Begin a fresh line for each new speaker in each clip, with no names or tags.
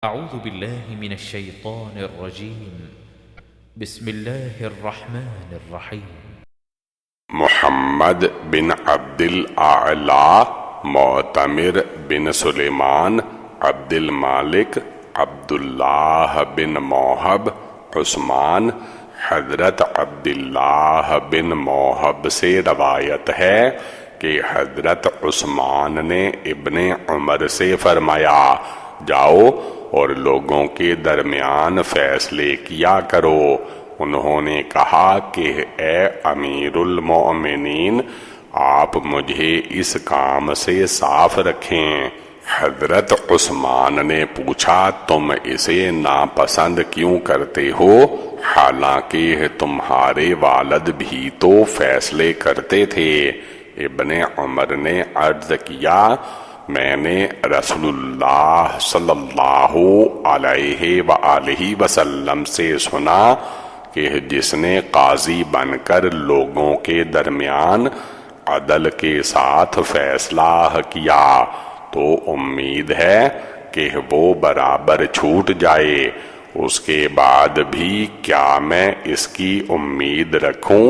أعوذ بالله من الشيطان الرجيم. بسم الله الرحمن الرحيم.
محمد بن عبد الأعلى معتمر بن سلیمان عبد المالک عبد اللہ بن موہب عثمان حضرت عبداللہ بن موہب سے روایت ہے کہ حضرت عثمان نے ابن عمر سے فرمایا، جاؤ اور لوگوں کے درمیان فیصلے کیا کرو۔ انہوں نے کہا کہ اے امیر المؤمنین، آپ مجھے اس کام سے صاف رکھیں۔ حضرت عثمان نے پوچھا، تم اسے ناپسند کیوں کرتے ہو؟ حالانکہ تمہارے والد بھی تو فیصلے کرتے تھے۔ ابن عمر نے عرض کیا، میں نے رسول اللہ صلی اللہ علیہ وآلہ وسلم سے سنا کہ جس نے قاضی بن کر لوگوں کے درمیان عدل کے ساتھ فیصلہ کیا تو امید ہے کہ وہ برابر چھوٹ جائے۔ اس کے بعد بھی کیا میں اس کی امید رکھوں؟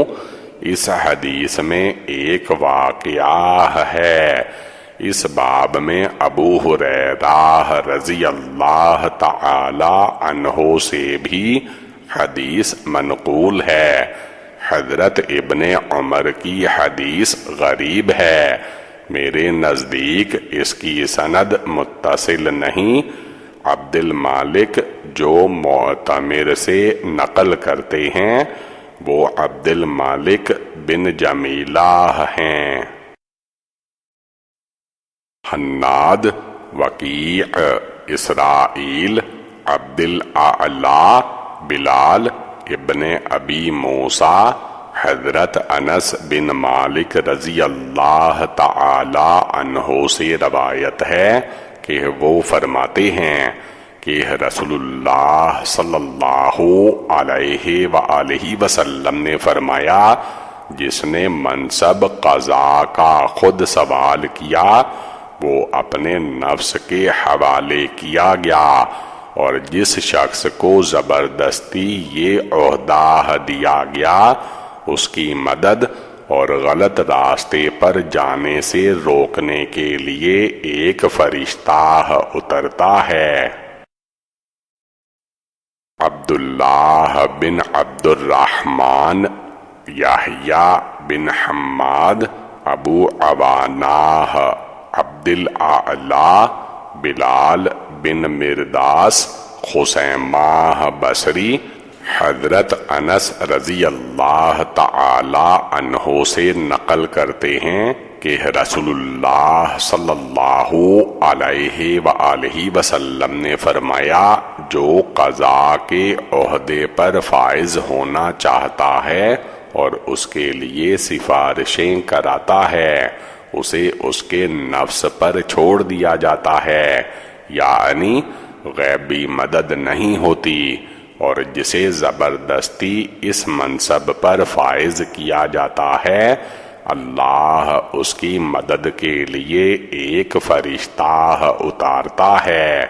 اس حدیث میں ایک واقعہ ہے۔ اس باب میں ابو ہریرہ رضی اللہ تعالی عنہ سے بھی حدیث منقول ہے۔ حضرت ابن عمر کی حدیث غریب ہے، میرے نزدیک اس کی سند متصل نہیں۔ عبد المالک جو معتمر سے نقل کرتے ہیں وہ عبد المالک بن جمیلہ ہیں۔ حناد، وکیع، اسرائیل، عبد الاعلی، بلال ابن ابی موسیٰ، حضرت انس بن مالک رضی اللہ تعالی عنہ سے روایت ہے کہ وہ فرماتے ہیں کہ رسول اللہ صلی اللہ علیہ وآلہ وسلم نے فرمایا، جس نے منصب قضاء کا خود سوال کیا وہ اپنے نفس کے حوالے کیا گیا، اور جس شخص کو زبردستی یہ عہدہ دیا گیا اس کی مدد اور غلط راستے پر جانے سے روکنے کے لیے ایک فرشتہ اترتا ہے۔ عبداللہ بن عبد الرحمن، یحییٰ بن حماد، ابو عوانہ، عبد الاعلی، بلال بن مرداس، خثیمہ بصری، حضرت انس رضی اللہ تعالی عنہ سے نقل کرتے ہیں کہ رسول اللہ صلی اللہ علیہ وآلہ وسلم نے فرمایا، جو قضاء کے عہدے پر فائز ہونا چاہتا ہے اور اس کے لیے سفارشیں کراتا ہے اسے اس کے نفس پر چھوڑ دیا جاتا ہے، یعنی غیبی مدد نہیں ہوتی، اور جسے زبردستی اس منصب پر فائز کیا جاتا ہے اللہ اس کی مدد کے لیے ایک فرشتہ اتارتا ہے۔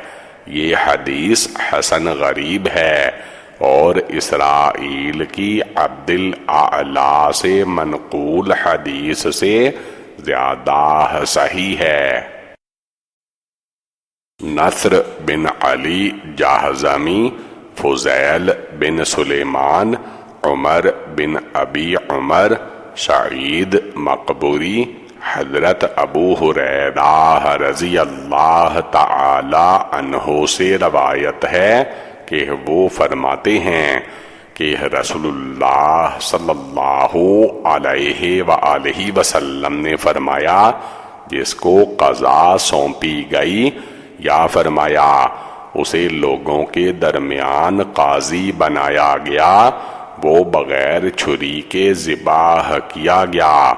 یہ حدیث حسن غریب ہے اور اسرائیل کی عبد الاعلی سے منقول حدیث سے زیادہ صحیح ہے۔ نصر بن علی جہضمی، فضیل بن سلیمان، عمر بن ابی عمر، سعید مقبوری، حضرت ابو ہریرہ رضی اللہ تعالی عنہ سے روایت ہے کہ وہ فرماتے ہیں کہ رسول اللہ صلی اللہ علیہ وآلہ وسلم نے فرمایا، جس کو قضاء سونپی گئی یا فرمایا اسے لوگوں کے درمیان قاضی بنایا گیا، وہ بغیر چھری کے ذبح کیا گیا۔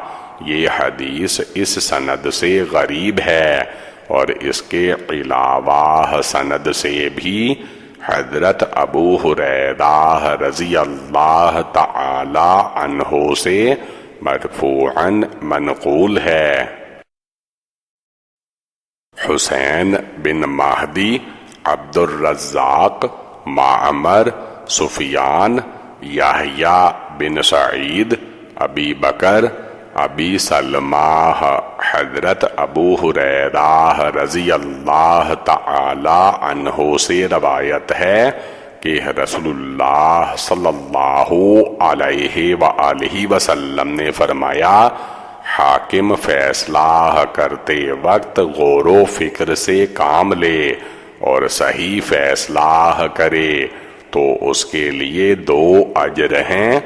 یہ حدیث اس سند سے غریب ہے، اور اس کے علاوہ سند سے بھی حضرت ابو ہریرہ رضی اللہ تعالی عنہ سے مرفوعاً منقول ہے۔ حسین بن مہدی، عبد الرزاق، معمر، سفیان، یحییٰ بن سعید، ابی بکر، ابی سلمہ۔ حضرت ابو ہریرہ رضی اللہ تعالی عنہ سے روایت ہے کہ رسول اللہ صلی اللہ علیہ وآلہ وسلم نے فرمایا، حاکم فیصلہ کرتے وقت غور و فکر سے کام لے اور صحیح فیصلہ کرے تو اس کے لیے 2 اجر ہیں،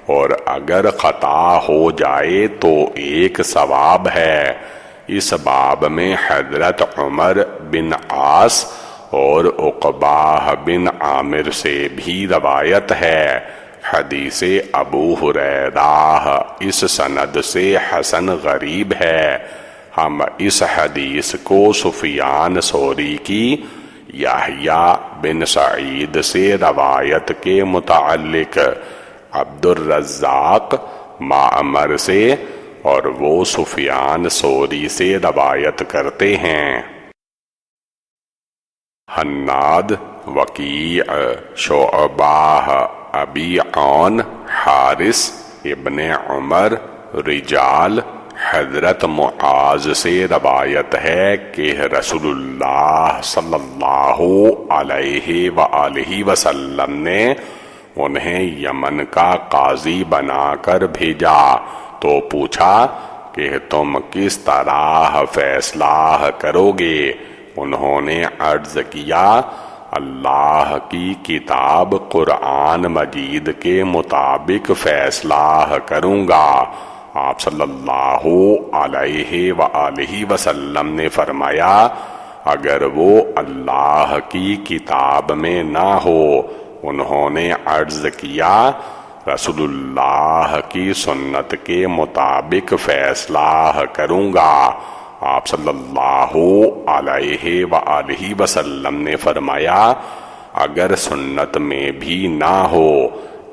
اور اگر خطا ہو جائے تو 1 ثواب ہے۔ اس باب میں حضرت عمر بن عاص اور عقبہ بن عامر سے بھی روایت ہے۔ حدیث ابو ہریرہ اس سند سے حسن غریب ہے۔ ہم اس حدیث کو سفیان ثوری کی یحییٰ بن سعید سے روایت کے متعلق، عبد الرزاق معمر سے اور وہ سفیان ثوری سے روایت کرتے ہیں۔ حناد، وکیع، شعبہ، ابی عون، حارث ابن عمر، رجال۔ حضرت معاذ سے روایت ہے کہ رسول اللہ صلی اللہ علیہ وآلہ وسلم نے انہیں یمن کا قاضی بنا کر بھیجا تو پوچھا کہ تم کس طرح فیصلہ کرو گے؟ انہوں نے عرض کیا، اللہ کی کتاب قرآن مجید کے مطابق فیصلہ کروں گا۔ آپ صلی اللہ علیہ وآلہ وسلم نے فرمایا، اگر وہ اللہ کی کتاب میں نہ ہو۔ انہوں نے عرض کیا، رسول اللہ کی سنت کے مطابق فیصلہ کروں گا۔ آپ صلی اللہ علیہ وآلہ وسلم نے فرمایا، اگر سنت میں بھی نہ ہو۔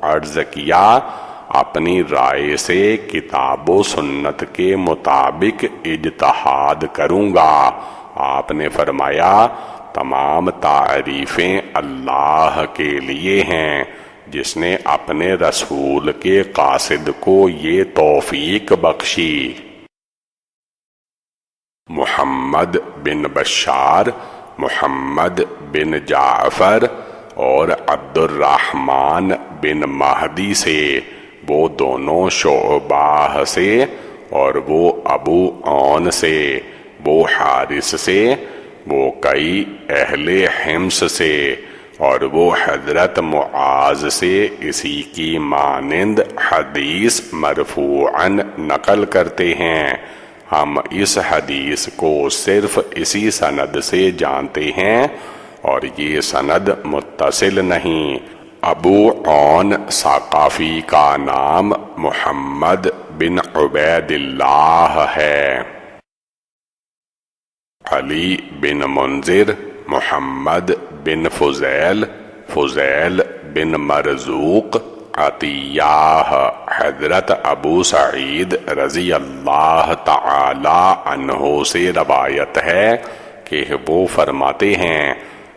عرض کیا، اپنی رائے سے کتاب و سنت کے مطابق اجتہاد کروں گا۔ آپ نے فرمایا، تمام تعریفیں اللہ کے لیے ہیں جس نے اپنے رسول کے قاصد کو یہ توفیق بخشی۔ محمد بن بشار، محمد بن جعفر اور عبد الرحمن بن مہدی سے، وہ دونوں شعبہ سے اور وہ ابو عون سے، وہ حارث سے، وہ کئی اہل حمص سے، اور وہ حضرت معاذ سے اسی کی مانند حدیث مرفوعاً نقل کرتے ہیں۔ ہم اس حدیث کو صرف اسی سند سے جانتے ہیں اور یہ سند متصل نہیں۔ ابو عون ثقفی کا نام محمد بن عبید اللہ ہے۔ علی بن منذر، محمد بن فضیل، فضیل بن مرزوق، عطیہ۔ حضرت ابو سعید رضی اللہ تعالی عنہ سے روایت ہے کہ وہ فرماتے ہیں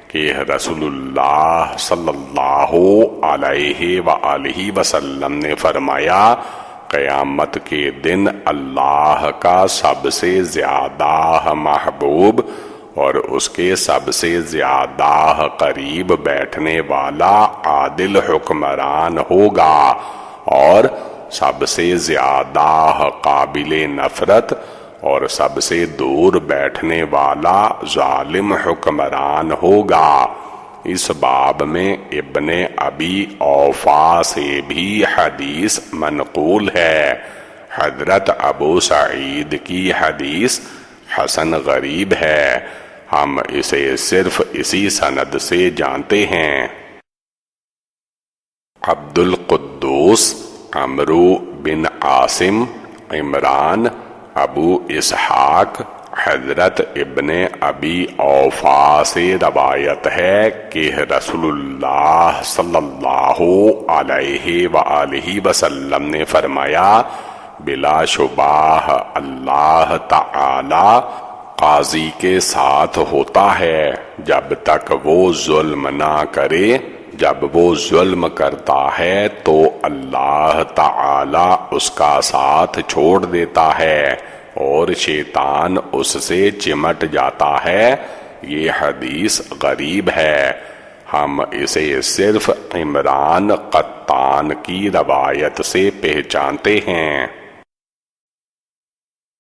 کہ رسول اللہ صلی اللہ علیہ وآلہ وسلم نے فرمایا، قیامت کے دن اللہ کا سب سے زیادہ محبوب اور اس کے سب سے زیادہ قریب بیٹھنے والا عادل حکمران ہوگا، اور سب سے زیادہ قابل نفرت اور سب سے دور بیٹھنے والا ظالم حکمران ہوگا۔ اس باب میں ابن ابی اوفا سے بھی حدیث منقول ہے۔ حضرت ابو سعید کی حدیث حسن غریب ہے، ہم اسے صرف اسی سند سے جانتے ہیں۔ عبد القدوس، عمرو بن عاصم، عمران، ابو اسحاق، حضرت ابن ابی اوفا سے روایت ہے کہ رسول اللہ صلی اللہ علیہ وآلہ وسلم نے فرمایا، بلا شبہ اللہ تعالی قاضی کے ساتھ ہوتا ہے جب تک وہ ظلم نہ کرے۔ جب وہ ظلم کرتا ہے تو اللہ تعالی اس کا ساتھ چھوڑ دیتا ہے اور شیطان اس سے چمٹ جاتا ہے۔ یہ حدیث غریب ہے، ہم اسے صرف عمران قطان کی روایت سے پہچانتے ہیں۔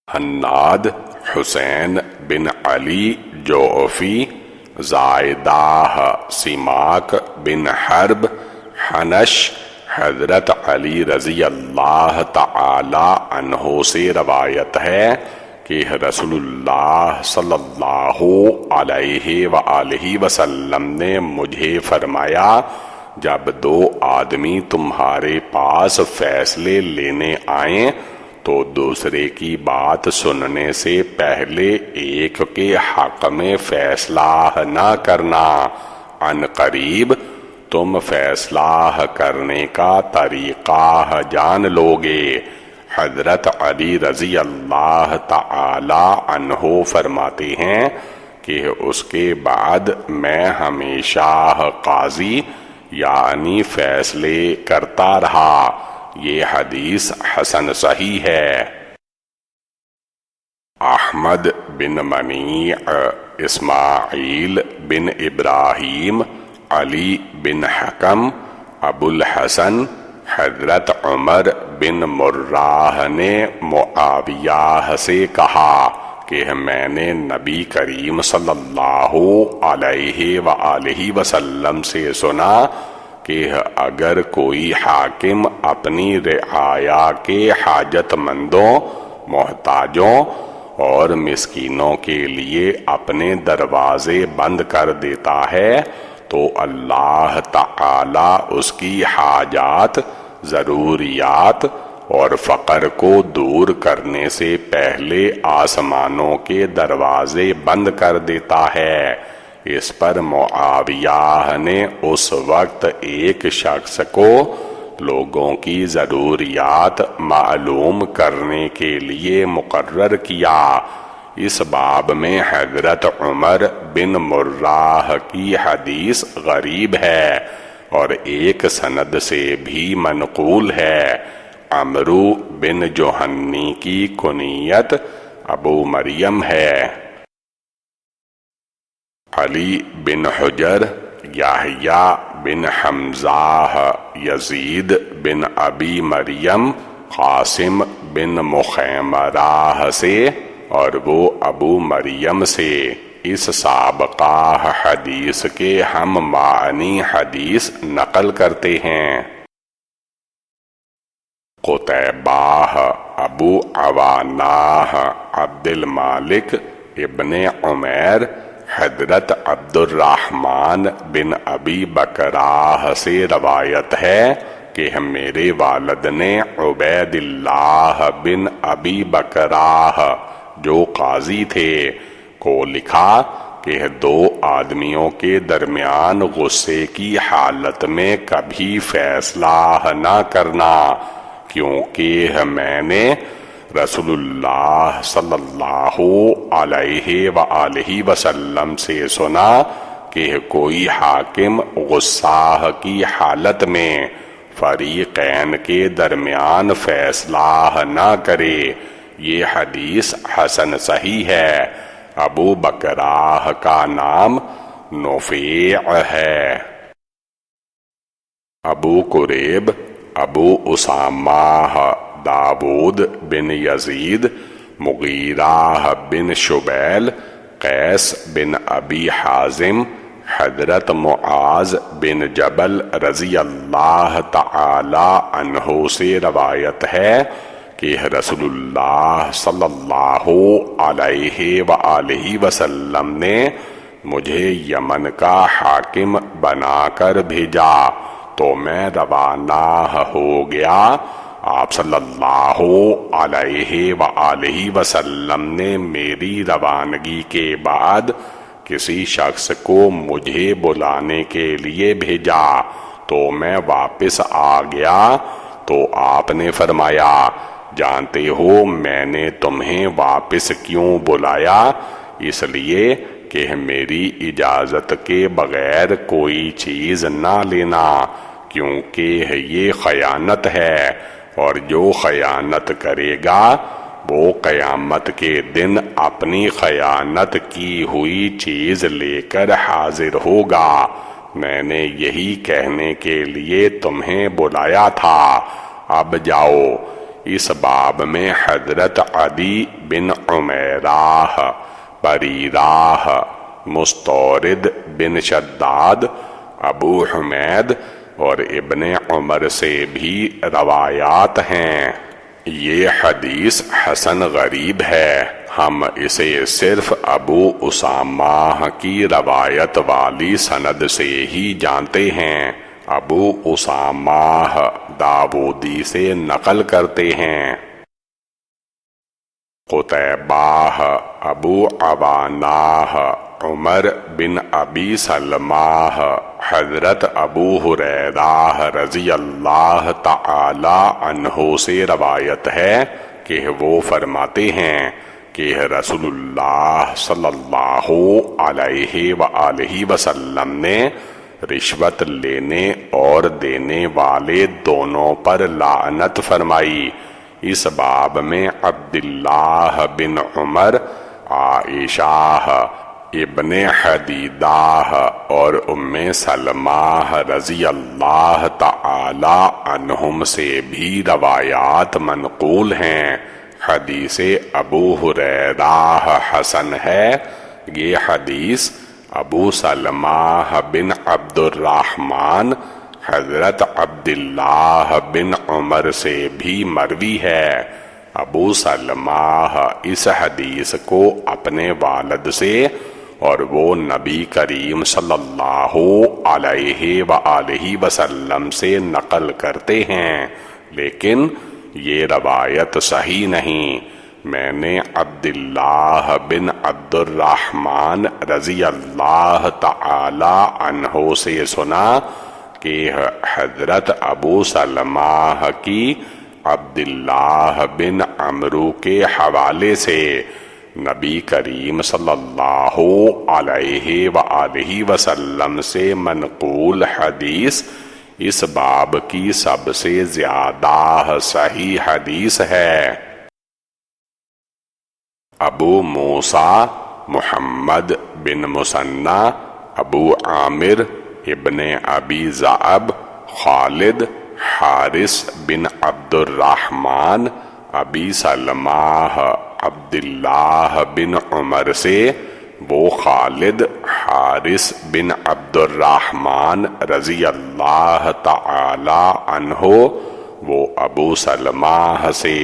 حناد حسین بن علی جوفی، زائدہ سماک بن حرب حنش، حضرت علی رضی اللہ تعالی عنہ سے روایت ہے کہ رسول اللہ صلی اللہ علیہ وآلہ وسلم نے مجھے فرمایا، جب دو آدمی تمہارے پاس فیصلے لینے آئیں تو دوسرے کی بات سننے سے پہلے ایک کے حق میں فیصلہ نہ کرنا، عن قریب تم فیصلہ کرنے کا طریقہ جان لوگے۔ حضرت علی رضی اللہ تعالی عنہ فرماتے ہیں کہ اس کے بعد میں ہمیشہ قاضی یعنی فیصلے کرتا رہا۔ یہ حدیث حسن صحیح ہے۔ احمد بن منیع، اسماعیل بن ابراہیم، علی بن حکم، ابو الحسن، حضرت عمر بن مرہ نے معاویہ سے کہا کہ میں نے نبی کریم صلی اللہ علیہ وآلہ وسلم سے سنا کہ اگر کوئی حاکم اپنی رعایا کے حاجت مندوں، محتاجوں اور مسکینوں کے لیے اپنے دروازے بند کر دیتا ہے تو اللہ تعالی اس کی حاجات، ضروریات اور فقر کو دور کرنے سے پہلے آسمانوں کے دروازے بند کر دیتا ہے۔ اس پر معاویہ نے اس وقت ایک شخص کو لوگوں کی ضروریات معلوم کرنے کے لیے مقرر کیا۔ اس باب میں حضرت عمر بن مرہ کی حدیث غریب ہے اور ایک سند سے بھی منقول ہے۔ عمرو بن جوہنی کی کنیت ابو مریم ہے۔ علی بن حجر، یحییٰ بن حمزہ، یزید بن ابی مریم، قاسم بن مخیمرہ سے اور وہ ابو مریم سے اس سابقہ حدیث کے ہم معنی حدیث نقل کرتے ہیں۔ قتیبہ، ابو عوانہ، عبد المالک ابن عمیر، حضرت عبد الرحمن بن ابی بکرہ سے روایت ہے کہ میرے والد نے عبید اللہ بن ابی بکرہ جو قاضی تھے کو لکھا کہ دو آدمیوں کے درمیان غصے کی حالت میں کبھی فیصلہ نہ کرنا، کیونکہ میں نے رسول اللہ صلی اللہ علیہ وآلہ وسلم سے سنا کہ کوئی حاکم غصہ کی حالت میں فریقین کے درمیان فیصلہ نہ کرے۔ یہ حدیث حسن صحیح ہے۔ ابو بکرہ کا نام نفیع ہے۔ ابو قریب، ابو اسامہ، داود بن یزید، مغیرہ بن شبیل، قیس بن ابی حازم، حضرت معاذ بن جبل رضی اللہ تعالی عنہ سے روایت ہے کہ رسول اللہ صلی اللہ علیہ وآلہ وسلم نے مجھے یمن کا حاکم بنا کر بھیجا تو میں روانہ ہو گیا۔ آپ صلی اللہ علیہ وآلہ وسلم نے میری روانگی کے بعد کسی شخص کو مجھے بلانے کے لیے بھیجا تو میں واپس آ گیا تو آپ نے فرمایا، جانتے ہو میں نے تمہیں واپس کیوں بلایا؟ اس لیے کہ میری اجازت کے بغیر کوئی چیز نہ لینا، کیونکہ یہ خیانت ہے، اور جو خیانت کرے گا وہ قیامت کے دن اپنی خیانت کی ہوئی چیز لے کر حاضر ہوگا۔ میں نے یہی کہنے کے لیے تمہیں بلایا تھا، اب جاؤ۔ اس باب میں حضرت عدی بن عمیراہ، بریراہ، مستورد بن شداد، ابو حمید اور ابن عمر سے بھی روایات ہیں۔ یہ حدیث حسن غریب ہے، ہم اسے صرف ابو اسامہ کی روایت والی سند سے ہی جانتے ہیں۔ ابو اسامہ داودی سے نقل کرتے ہیں۔ قتیبہ، ابو عوانہ، عمر بن ابی سلمہ، حضرت ابو ہریرہ رضی اللہ تعالی عنہ سے روایت ہے کہ وہ فرماتے ہیں کہ رسول اللہ صلی اللہ علیہ وآلہ وسلم نے رشوت لینے اور دینے والے دونوں پر لعنت فرمائی۔ اس باب میں عبداللہ بن عمر، عائشہ، ابن حدیدہ اور ام سلمہ رضی اللہ تعالی عنہم سے بھی روایات منقول ہیں۔ حدیث ابو ہریرہ حسن ہے۔ یہ حدیث ابو سلمہ بن عبد الرحمن حضرت عبداللہ بن عمر سے بھی مروی ہے۔ ابو سلمہ اس حدیث کو اپنے والد سے اور وہ نبی کریم صلی اللہ علیہ وآلہ وسلم سے نقل کرتے ہیں، لیکن یہ روایت صحیح نہیں۔ میں نے عبداللہ بن عبد الرحمن رضی اللہ تعالی عنہ سے سنا کہ حضرت ابو سلمہ کی عبداللہ بن عمرو کے حوالے سے نبی کریم صلی اللہ علیہ وآلہ وسلم سے منقول حدیث اس باب کی سب سے زیادہ صحیح حدیث ہے۔ ابو موسیٰ محمد بن مثنی، ابو عامر ابن ابی ذئب، خالد حارث بن عبد الرحمن، ابی سلمہ عبداللہ بن عمر سے، وہ خالد حارث بن عبد الرحمن رضی اللہ تعالی عنہ، وہ ابو سلمہ سے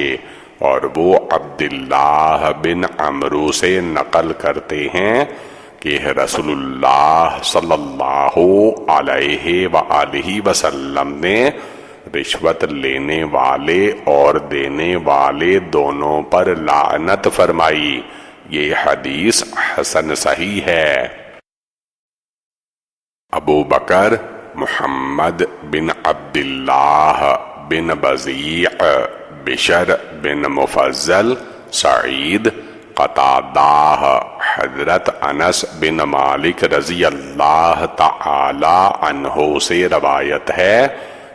اور وہ عبداللہ بن عمرو سے نقل کرتے ہیں کہ رسول اللہ صلی اللہ علیہ وآلہ وسلم نے رشوت لینے والے اور دینے والے دونوں پر لعنت فرمائی۔ یہ حدیث حسن صحیح ہے۔ ابو بکر محمد بن عبداللہ بن بزیع، بشر بن مفضل، سعید، قتادہ، حضرت انس بن مالک رضی اللہ تعالی عنہ سے روایت ہے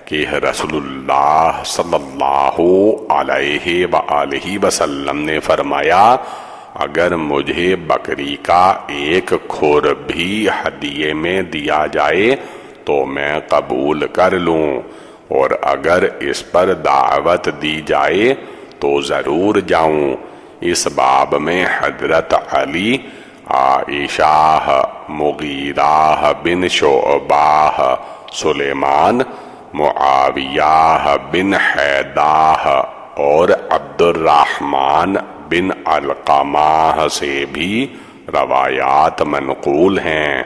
کہ رسول اللہ صلی اللہ علیہ وآلہ وسلم نے فرمایا، اگر مجھے بکری کا ایک کھر بھی ہدیے میں دیا جائے تو میں قبول کر لوں، اور اگر اس پر دعوت دی جائے تو ضرور جاؤں۔ اس باب میں حضرت علی، عائشہ، مغیرہ بن شعبہ، سلیمان، معاویہ بن حیدہ اور عبد الرحمن بن علقمہ سے بھی روایات منقول ہیں۔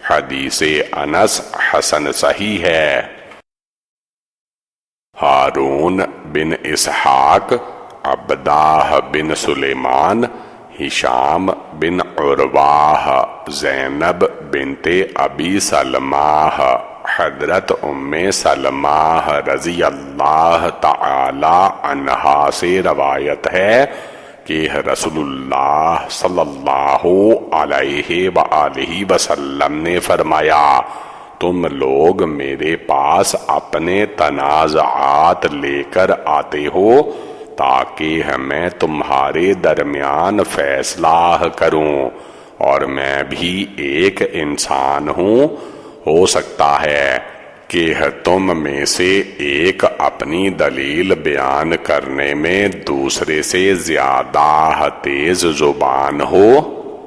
حدیث انس حسن صحیح ہے۔ ہارون بن اسحاق، عبدہ بن سلیمان، ہشام بن عروہ، زینب بنت ابی سلمہ، حضرت ام سلمہ رضی اللہ تعالی عنہا سے روایت ہے کہ رسول اللہ صلی اللہ علیہ وآلہ وسلم نے فرمایا، تم لوگ میرے پاس اپنے تنازعات لے کر آتے ہو تاکہ میں تمہارے درمیان فیصلہ کروں، اور میں بھی ایک انسان ہوں، ہو سکتا ہے کہ تم میں سے ایک اپنی دلیل بیان کرنے میں دوسرے سے زیادہ تیز زبان ہو،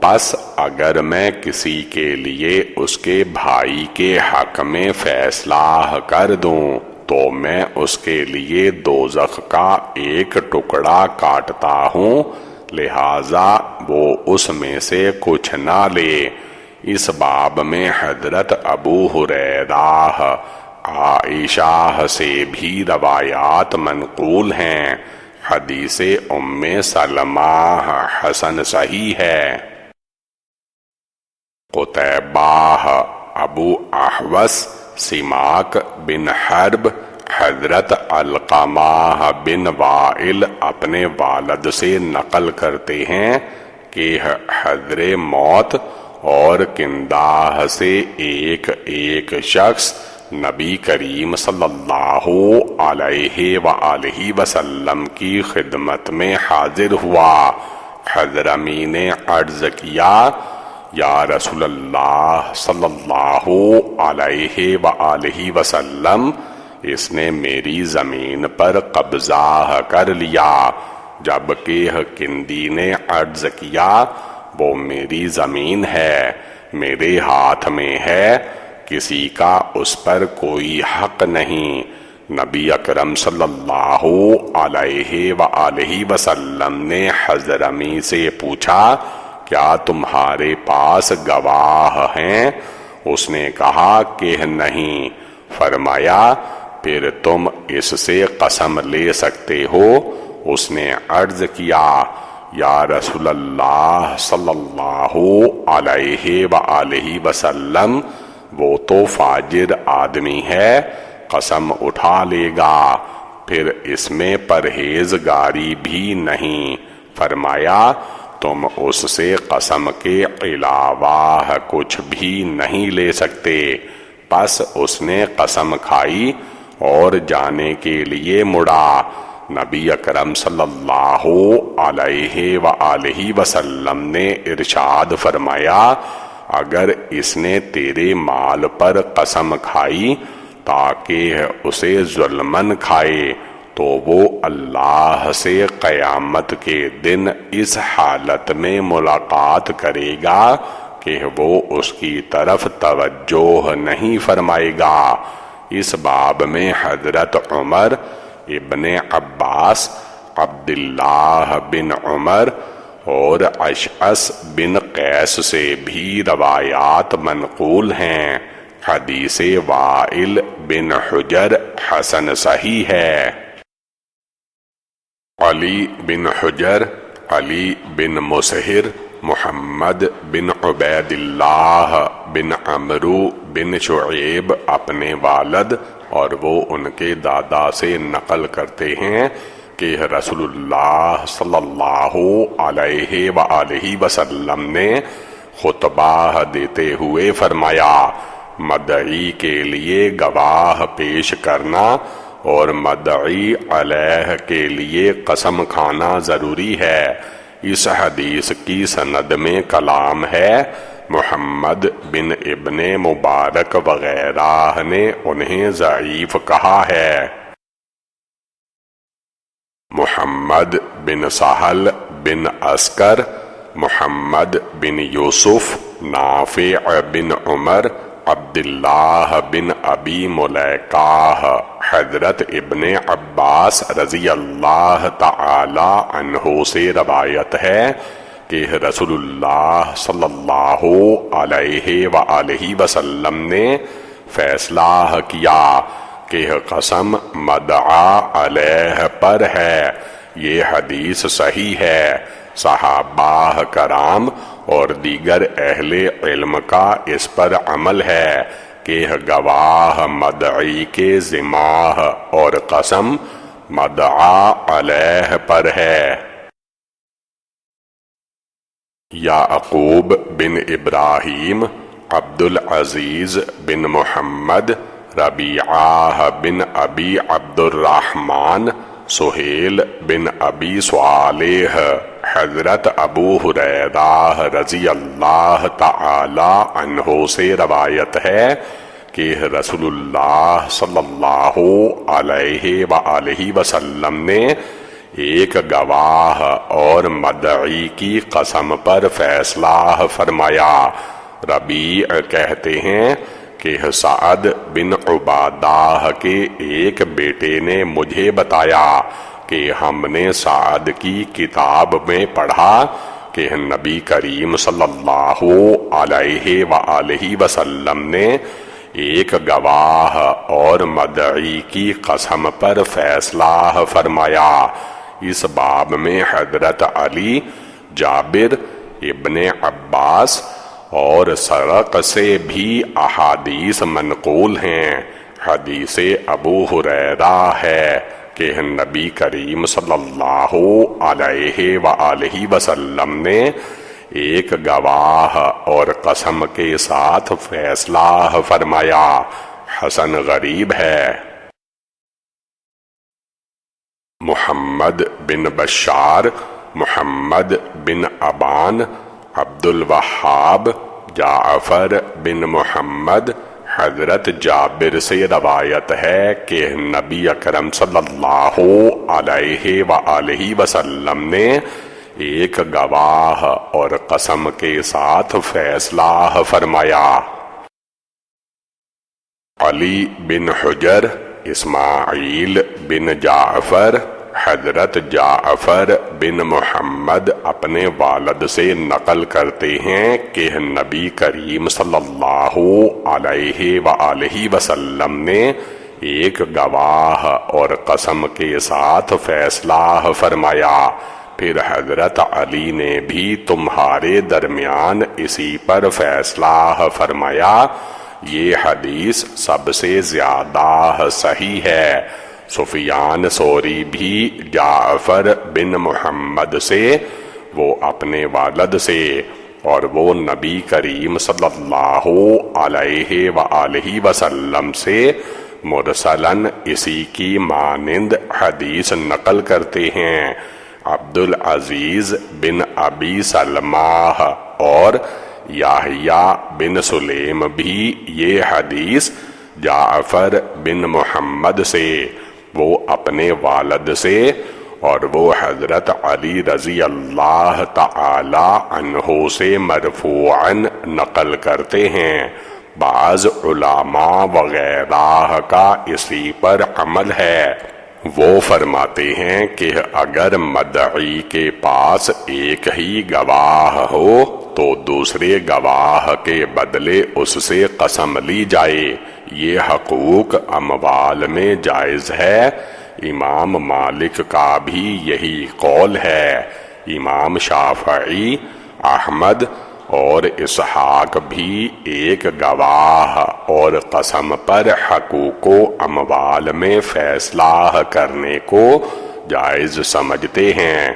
پس اگر میں کسی کے لیے اس کے بھائی کے حق میں فیصلہ کر دوں تو میں اس کے لیے دوزخ کا ایک ٹکڑا کاٹتا ہوں، لہٰذا وہ اس میں سے کچھ نہ لے۔ اس باب میں حضرت ابو ہریرہ، عائشہ سے بھی روایات منقول ہیں۔ حدیث ام سلمہ حسن صحیح ہے۔ قتیبہ، ابو احوص، سماک بن حرب، حضرت علقمہ بن وائل اپنے والد سے نقل کرتے ہیں کہ حضر موت اور کنداہ سے ایک شخص نبی کریم صلی اللہ علیہ وآلہ وسلم کی خدمت میں حاضر ہوا۔ حضرمی نے عرض کیا، یا رسول اللہ صلی اللہ علیہ وآلہ وسلم، اس نے میری زمین پر قبضہ کر لیا۔ جبکہ کندی نے عرض کیا، وہ میری زمین ہے، میرے ہاتھ میں ہے، کسی کا اس پر کوئی حق نہیں۔ نبی اکرم صلی اللہ علیہ وآلہ وسلم نے حضرمی سے پوچھا، کیا تمہارے پاس گواہ ہیں؟ اس نے کہا کہ نہیں۔ فرمایا، پھر تم اس سے قسم لے سکتے ہو؟ اس نے عرض کیا، یا رسول اللہ صلی اللہ علیہ وآلہ وسلم، وہ تو فاجر آدمی ہے، قسم اٹھا لے گا، پھر اس میں پرہیزگاری بھی نہیں۔ فرمایا، تم اس سے قسم کے علاوہ کچھ بھی نہیں لے سکتے۔ پس اس نے قسم کھائی اور جانے کے لیے مڑا۔ نبی اکرم صلی اللہ علیہ وآلہ وسلم نے ارشاد فرمایا، اگر اس نے تیرے مال پر قسم کھائی تاکہ اسے ظلمن کھائے تو وہ اللہ سے قیامت کے دن اس حالت میں ملاقات کرے گا کہ وہ اس کی طرف توجہ نہیں فرمائے گا۔ اس باب میں حضرت عمر ابن عباس، عبداللہ بن عمر اور اشعث بن قیس سے بھی روایات منقول ہیں۔ حدیث وائل بن حجر حسن صحیح ہے۔ علی بن حجر، علی بن مسہر، محمد بن عبید اللہ بن عمرو بن شعیب اپنے والد اور وہ ان کے دادا سے نقل کرتے ہیں کہ رسول اللہ صلی اللہ علیہ وآلہ وسلم نے خطبہ دیتے ہوئے فرمایا، مدعی کے لیے گواہ پیش کرنا اور مدعی علیہ کے لیے قسم کھانا ضروری ہے۔ اس حدیث کی سند میں کلام ہے۔ محمد بن ابن مبارک وغیرہ نے انہیں ضعیف کہا ہے۔ محمد بن سہل بن عسکر، محمد بن یوسف، نافع بن عمر، عبداللہ بن ابی ملیکہ، حضرت ابن عباس رضی اللہ تعالی عنہ سے روایت ہے کہ رسول اللہ صلی اللہ علیہ وآلہ وسلم نے فیصلہ کیا کہ قسم مدعا علیہ پر ہے۔ یہ حدیث صحیح ہے۔ صحابہ کرام اور دیگر اہل علم کا اس پر عمل ہے کہ گواہ مدعی کے ذمہ اور قسم مدعا علیہ پر ہے۔ یعقوب بن ابراہیم، عبد العزیز بن محمد، ربیعہ بن ابی عبد الرحمن، سہیل بن ابی صالح۔ حضرت ابو ہریرہ رضی اللہ تعالی عنہ سے روایت ہے کہ رسول اللہ صلی اللہ علیہ وآلہ وسلم نے ایک گواہ اور مدعی کی قسم پر فیصلہ فرمایا۔ ربیع کہتے ہیں کہ سعد بن عبادہ کے ایک بیٹے نے مجھے بتایا کہ ہم نے سعد کی کتاب میں پڑھا کہ نبی کریم صلی اللہ علیہ وآلہ وسلم نے ایک گواہ اور مدعی کی قسم پر فیصلہ فرمایا۔ اس باب میں حضرت علی، جابر، ابن عباس اور سرق سے بھی احادیث منقول ہیں۔ حدیث ابو ہریرہ ہے کہ نبی کریم صلی اللہ علیہ وآلہ وسلم نے ایک گواہ اور قسم کے ساتھ فیصلہ فرمایا۔ حسن غریب ہے۔ محمد بن بشار، محمد بن ابان، عبد الوہاب، جعفر بن محمد، حضرت جابر سے روایت ہے کہ نبی اکرم صلی اللہ علیہ وآلہ وسلم نے ایک گواہ اور قسم کے ساتھ فیصلہ فرمایا۔ علی بن حجر، اسماعیل بن جعفر، حضرت جعفر بن محمد اپنے والد سے نقل کرتے ہیں کہ نبی کریم صلی اللہ علیہ وآلہ وسلم نے ایک گواہ اور قسم کے ساتھ فیصلہ فرمایا۔ پھر حضرت علی نے بھی تمہارے درمیان اسی پر فیصلہ فرمایا۔ یہ حدیث سب سے زیادہ صحیح ہے۔ سفیان ثوری بھی جعفر بن محمد سے، وہ اپنے والد سے، اور وہ نبی کریم صلی اللہ علیہ وآلہ وسلم سے مرسلاً اسی کی مانند حدیث نقل کرتے ہیں۔ عبد العزیز بن ابی سلمہ اور یحییٰ بن سلیم بھی یہ حدیث جعفر بن محمد سے، وہ اپنے والد سے، اور وہ حضرت علی رضی اللہ تعالی عنہ سے مرفوعاً نقل کرتے ہیں۔ بعض علماء وغیرہ کا اسی پر عمل ہے۔ وہ فرماتے ہیں کہ اگر مدعی کے پاس ایک ہی گواہ ہو تو دوسرے گواہ کے بدلے اس سے قسم لی جائے۔ یہ حقوق اموال میں جائز ہے۔ امام مالک کا بھی یہی قول ہے۔ امام شافعی، احمد اور اسحاق بھی ایک گواہ اور قسم پر حقوق و اموال میں فیصلہ کرنے کو جائز سمجھتے ہیں۔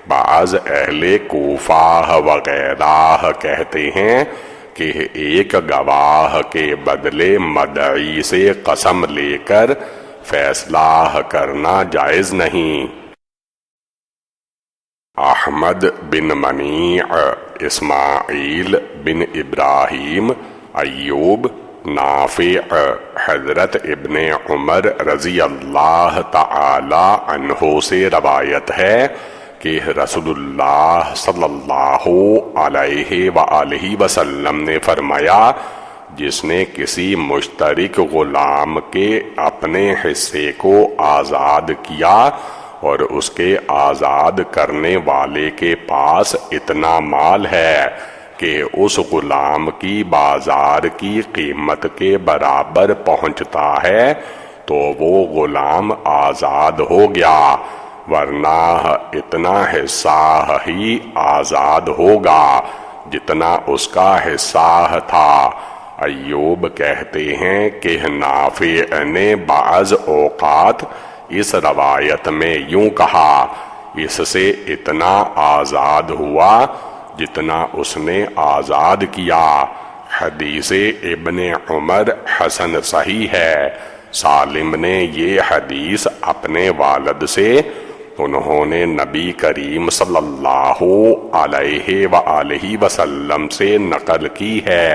بعض اہل کوفہ وغیرہ کہتے ہیں کہ ایک گواہ کے بدلے مدعی سے قسم لے کر فیصلہ کرنا جائز نہیں۔ احمد بن منیع، اسماعیل بن ابراہیم، ایوب، نافع، حضرت ابن عمر رضی اللہ تعالی عنہ سے روایت ہے کہ رسول اللہ صلی اللہ علیہ وآلہ وسلم نے فرمایا، جس نے کسی مشترک غلام کے اپنے حصے کو آزاد کیا اور اس کے آزاد کرنے والے کے پاس اتنا مال ہے کہ اس غلام کی بازار کی قیمت کے برابر پہنچتا ہے تو وہ غلام آزاد ہو گیا، ورنہ اتنا حصہ ہی آزاد ہوگا جتنا اس کا حصہ تھا۔ ایوب کہتے ہیں کہ نافع نے بعض اوقات اس روایت میں یوں کہا، اس سے اتنا آزاد ہوا جتنا اس نے آزاد کیا۔ حدیث ابن عمر حسن صحیح ہے۔ سالم نے یہ حدیث اپنے والد سے، انہوں نے نبی کریم صلی اللہ علیہ وآلہ وسلم سے نقل کی ہے۔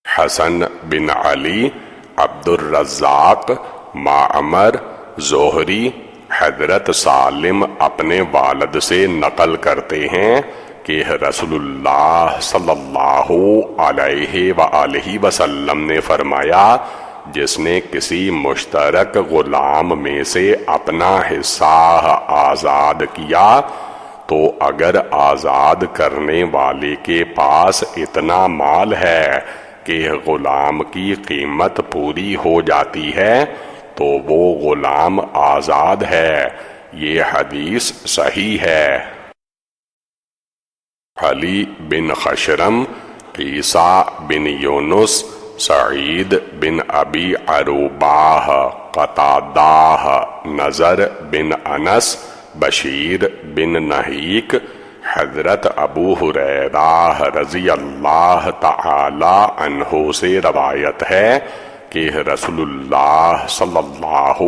حسن بن علی، عبد الرزاق، معمر، زہری، حضرت سالم اپنے والد سے نقل کرتے ہیں کہ رسول اللہ صلی اللہ علیہ وآلہ وسلم نے فرمایا، جس نے کسی مشترک غلام میں سے اپنا حصہ آزاد کیا تو اگر آزاد کرنے والے کے پاس اتنا مال ہے کہ غلام کی قیمت پوری ہو جاتی ہے تو وہ غلام آزاد ہے۔ یہ حدیث صحیح ہے۔ علی بن خشرم، عیسیٰ بن یونس، سعید بن ابی عروبہ، قتادہ، نضر بن انس، بشیر بن نہیک، حضرت ابو ہریرہ رضی اللہ تعالی عنہ سے روایت ہے کہ رسول اللہ صلی اللہ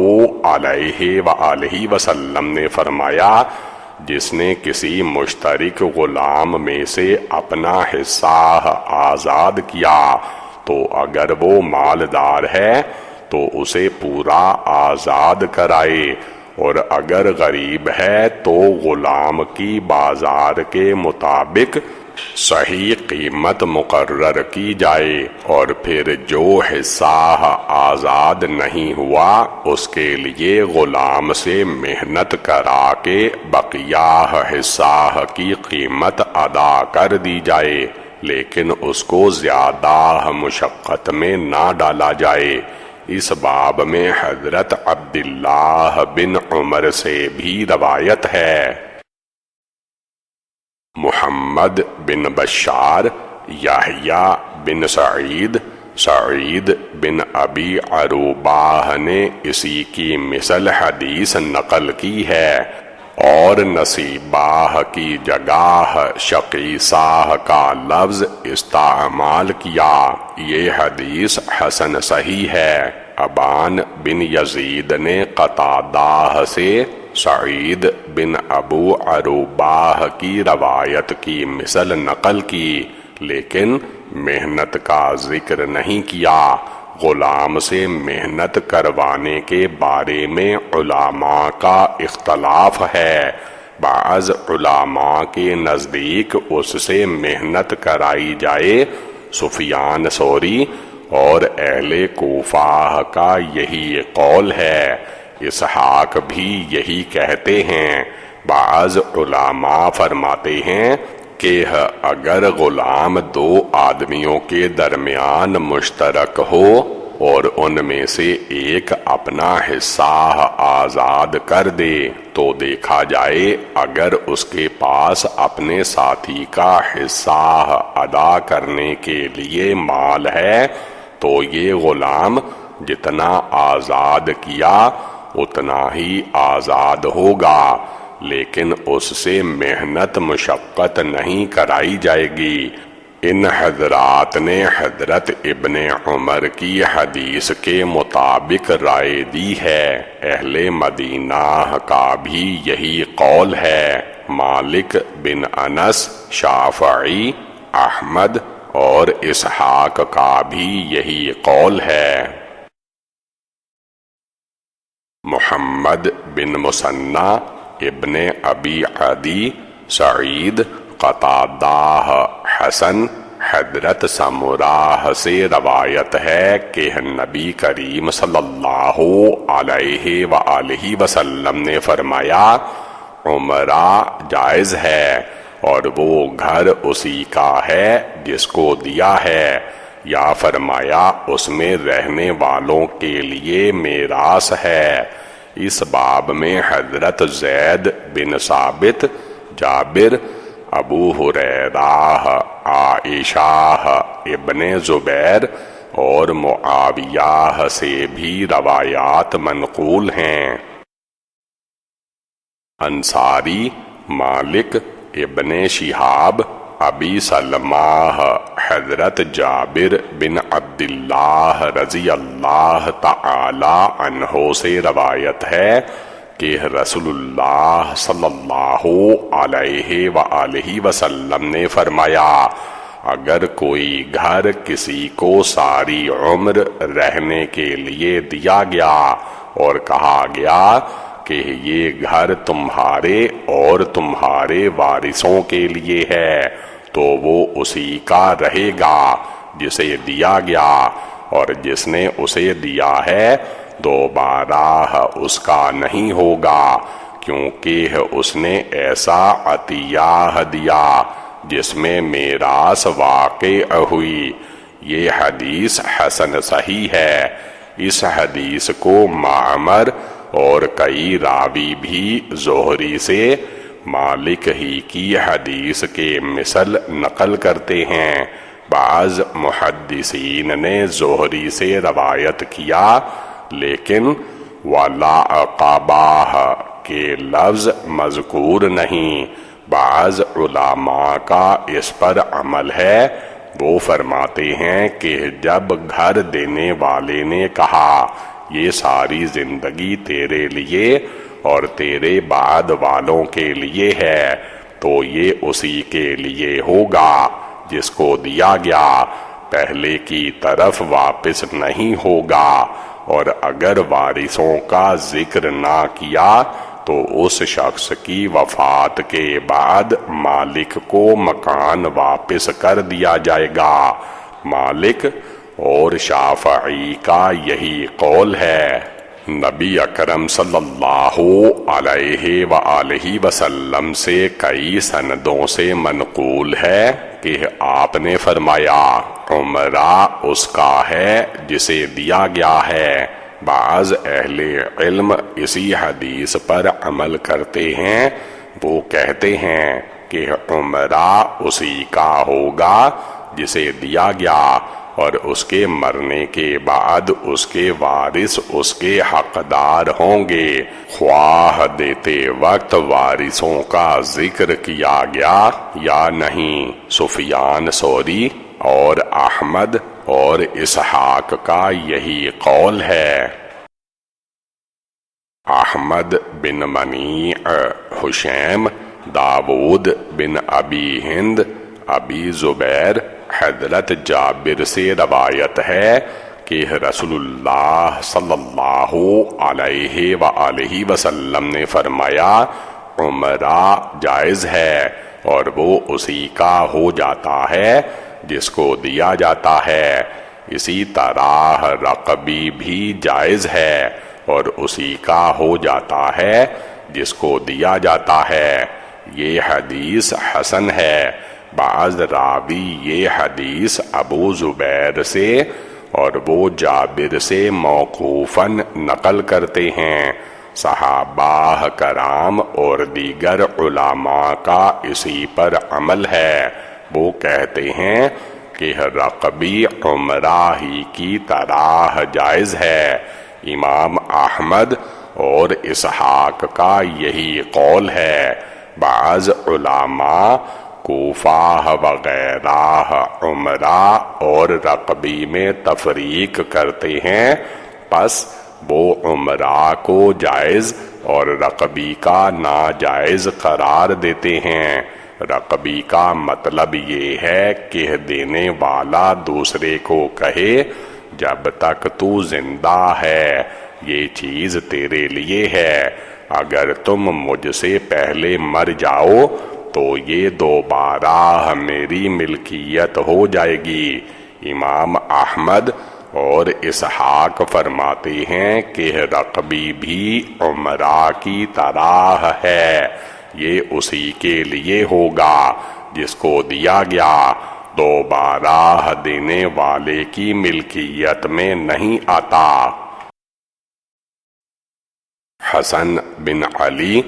علیہ وآلہ وسلم نے فرمایا، جس نے کسی مشترک غلام میں سے اپنا حصہ آزاد کیا تو اگر وہ مالدار ہے تو اسے پورا آزاد کرائے، اور اگر غریب ہے تو غلام کی بازار کے مطابق صحیح قیمت مقرر کی جائے، اور پھر جو حصہ آزاد نہیں ہوا اس کے لیے غلام سے محنت کرا کے بقیہ حصہ کی قیمت ادا کر دی جائے، لیکن اس کو زیادہ مشقت میں نہ ڈالا جائے۔ اس باب میں حضرت عبداللہ بن عمر سے بھی روایت ہے۔ محمد بن بشار، یحییٰ بن سعید، سعید بن ابی عروبہ نے اسی کی مثل حدیث نقل کی ہے، اور نصیبہ کی جگہ شقیصہ کا لفظ استعمال کیا۔ یہ حدیث حسن صحیح ہے۔ ابان بن یزید نے قتادہ سے سعید بن ابو عروبہ کی روایت کی مثل نقل کی، لیکن محنت کا ذکر نہیں کیا۔ غلام سے محنت کروانے کے بارے میں علماء کا اختلاف ہے۔ بعض علماء کے نزدیک اس سے محنت کرائی جائے، سفیان ثوری اور اہل کوفہ کا یہی قول ہے، اسحاق بھی یہی کہتے ہیں۔ بعض علماء فرماتے ہیں کہ اگر غلام دو آدمیوں کے درمیان مشترک ہو اور ان میں سے ایک اپنا حصہ آزاد کر دے تو دیکھا جائے اگر اس کے پاس اپنے ساتھی کا حصہ ادا کرنے کے لیے مال ہے تو یہ غلام جتنا آزاد کیا اتنا ہی آزاد ہوگا، لیکن اس سے محنت مشقت نہیں کرائی جائے گی۔ ان حضرات نے حضرت ابن عمر کی حدیث کے مطابق رائے دی ہے۔ اہل مدینہ کا بھی یہی قول ہے۔ مالک بن انس، شافعی، احمد اور اسحاق کا بھی یہی قول ہے۔ محمد بن مثنی، ابن ابی عدی، سعید، قتادہ، حسن، حضرت سمرہ سے روایت ہے کہ نبی کریم صلی اللہ علیہ وآلہ وسلم نے فرمایا، عمرہ جائز ہے اور وہ گھر اسی کا ہے جس کو دیا ہے، یا فرمایا اس میں رہنے والوں کے لیے میراث ہے۔ اس باب میں حضرت زید بن ثابت، جابر، ابو ہریرہ، عائشہ، ابن زبیر اور معاویہ سے بھی روایات منقول ہیں۔ انصاری، مالک، ابن شہاب ابی سلمہ حضرت جابر بن عبداللہ رضی اللہ تعالی عنہ سے روایت ہے کہ رسول اللہ صلی اللہ علیہ وآلہ وسلم نے فرمایا، اگر کوئی گھر کسی کو ساری عمر رہنے کے لیے دیا گیا اور کہا گیا کہ یہ گھر تمہارے اور تمہارے وارثوں کے لیے ہے، تو وہ اسی کا رہے گا جسے دیا گیا، اور جس نے اسے دیا ہے دوبارہ اس کا نہیں ہوگا، کیونکہ اس نے ایسا عطیہ دیا جس میں میراث واقع ہوئی۔ یہ حدیث حسن صحیح ہے۔ اس حدیث کو معمر اور کئی راوی بھی زہری سے مالک ہی کی حدیث کے مثل نقل کرتے ہیں۔ بعض محدثین نے زہری سے روایت کیا، لیکن وَلَا عَقَبَاهَ کے لفظ مذکور نہیں۔ بعض علماء کا اس پر عمل ہے، وہ فرماتے ہیں کہ جب گھر دینے والے نے کہا یہ ساری زندگی تیرے لیے اور تیرے بعد والوں کے لیے ہے، تو یہ اسی کے لیے ہوگا جس کو دیا گیا، پہلے کی طرف واپس نہیں ہوگا، اور اگر وارثوں کا ذکر نہ کیا تو اس شخص کی وفات کے بعد مالک کو مکان واپس کر دیا جائے گا۔ مالک اور شافعی کا یہی قول ہے۔ نبی اکرم صلی اللہ علیہ وآلہ وسلم سے کئی سندوں سے منقول ہے کہ آپ نے فرمایا، عمرہ اس کا ہے جسے دیا گیا ہے۔ بعض اہل علم اسی حدیث پر عمل کرتے ہیں، وہ کہتے ہیں کہ عمرہ اسی کا ہوگا جسے دیا گیا، اور اس کے مرنے کے بعد اس کے وارث اس کے حقدار ہوں گے، خواہ دیتے وقت وارثوں کا ذکر کیا گیا یا نہیں۔ سفیان ثوری اور احمد اور اسحاق کا یہی قول ہے۔ احمد بن منیع، حشیم، داود بن ابی ہند، ابی زبیر، حضرت جابر سے روایت ہے کہ رسول اللہ صلی اللہ علیہ وآلہ وسلم نے فرمایا، عمرہ جائز ہے اور وہ اسی کا ہو جاتا ہے جس کو دیا جاتا ہے۔ اسی طرح رقبی بھی جائز ہے اور اسی کا ہو جاتا ہے جس کو دیا جاتا ہے۔ یہ حدیث حسن ہے۔ بعض راوی یہ حدیث ابو زبیر سے اور وہ جابر سے موقوفاً نقل کرتے ہیں۔ صحابہ کرام اور دیگر علماء کا اسی پر عمل ہے۔ وہ کہتے ہیں کہ رقبی عمرہ ہی کی طرح جائز ہے۔ امام احمد اور اسحاق کا یہی قول ہے۔ بعض علماء کوفہ وغیرہ عمرہ اور رقبی میں تفریق کرتے ہیں، پس وہ عمرہ کو جائز اور رقبی کا ناجائز قرار دیتے ہیں۔ رقبی کا مطلب یہ ہے کہ دینے والا دوسرے کو کہے، جب تک تو زندہ ہے یہ چیز تیرے لیے ہے، اگر تم مجھ سے پہلے مر جاؤ تو یہ دوبارہ میری ملکیت ہو جائے گی۔ امام احمد اور اسحاق فرماتے ہیں کہ رقبی بھی عمرہ کی طرح ہے، یہ اسی کے لیے ہوگا جس کو دیا گیا، دوبارہ دینے والے کی ملکیت میں نہیں آتا۔ حسن بن علی،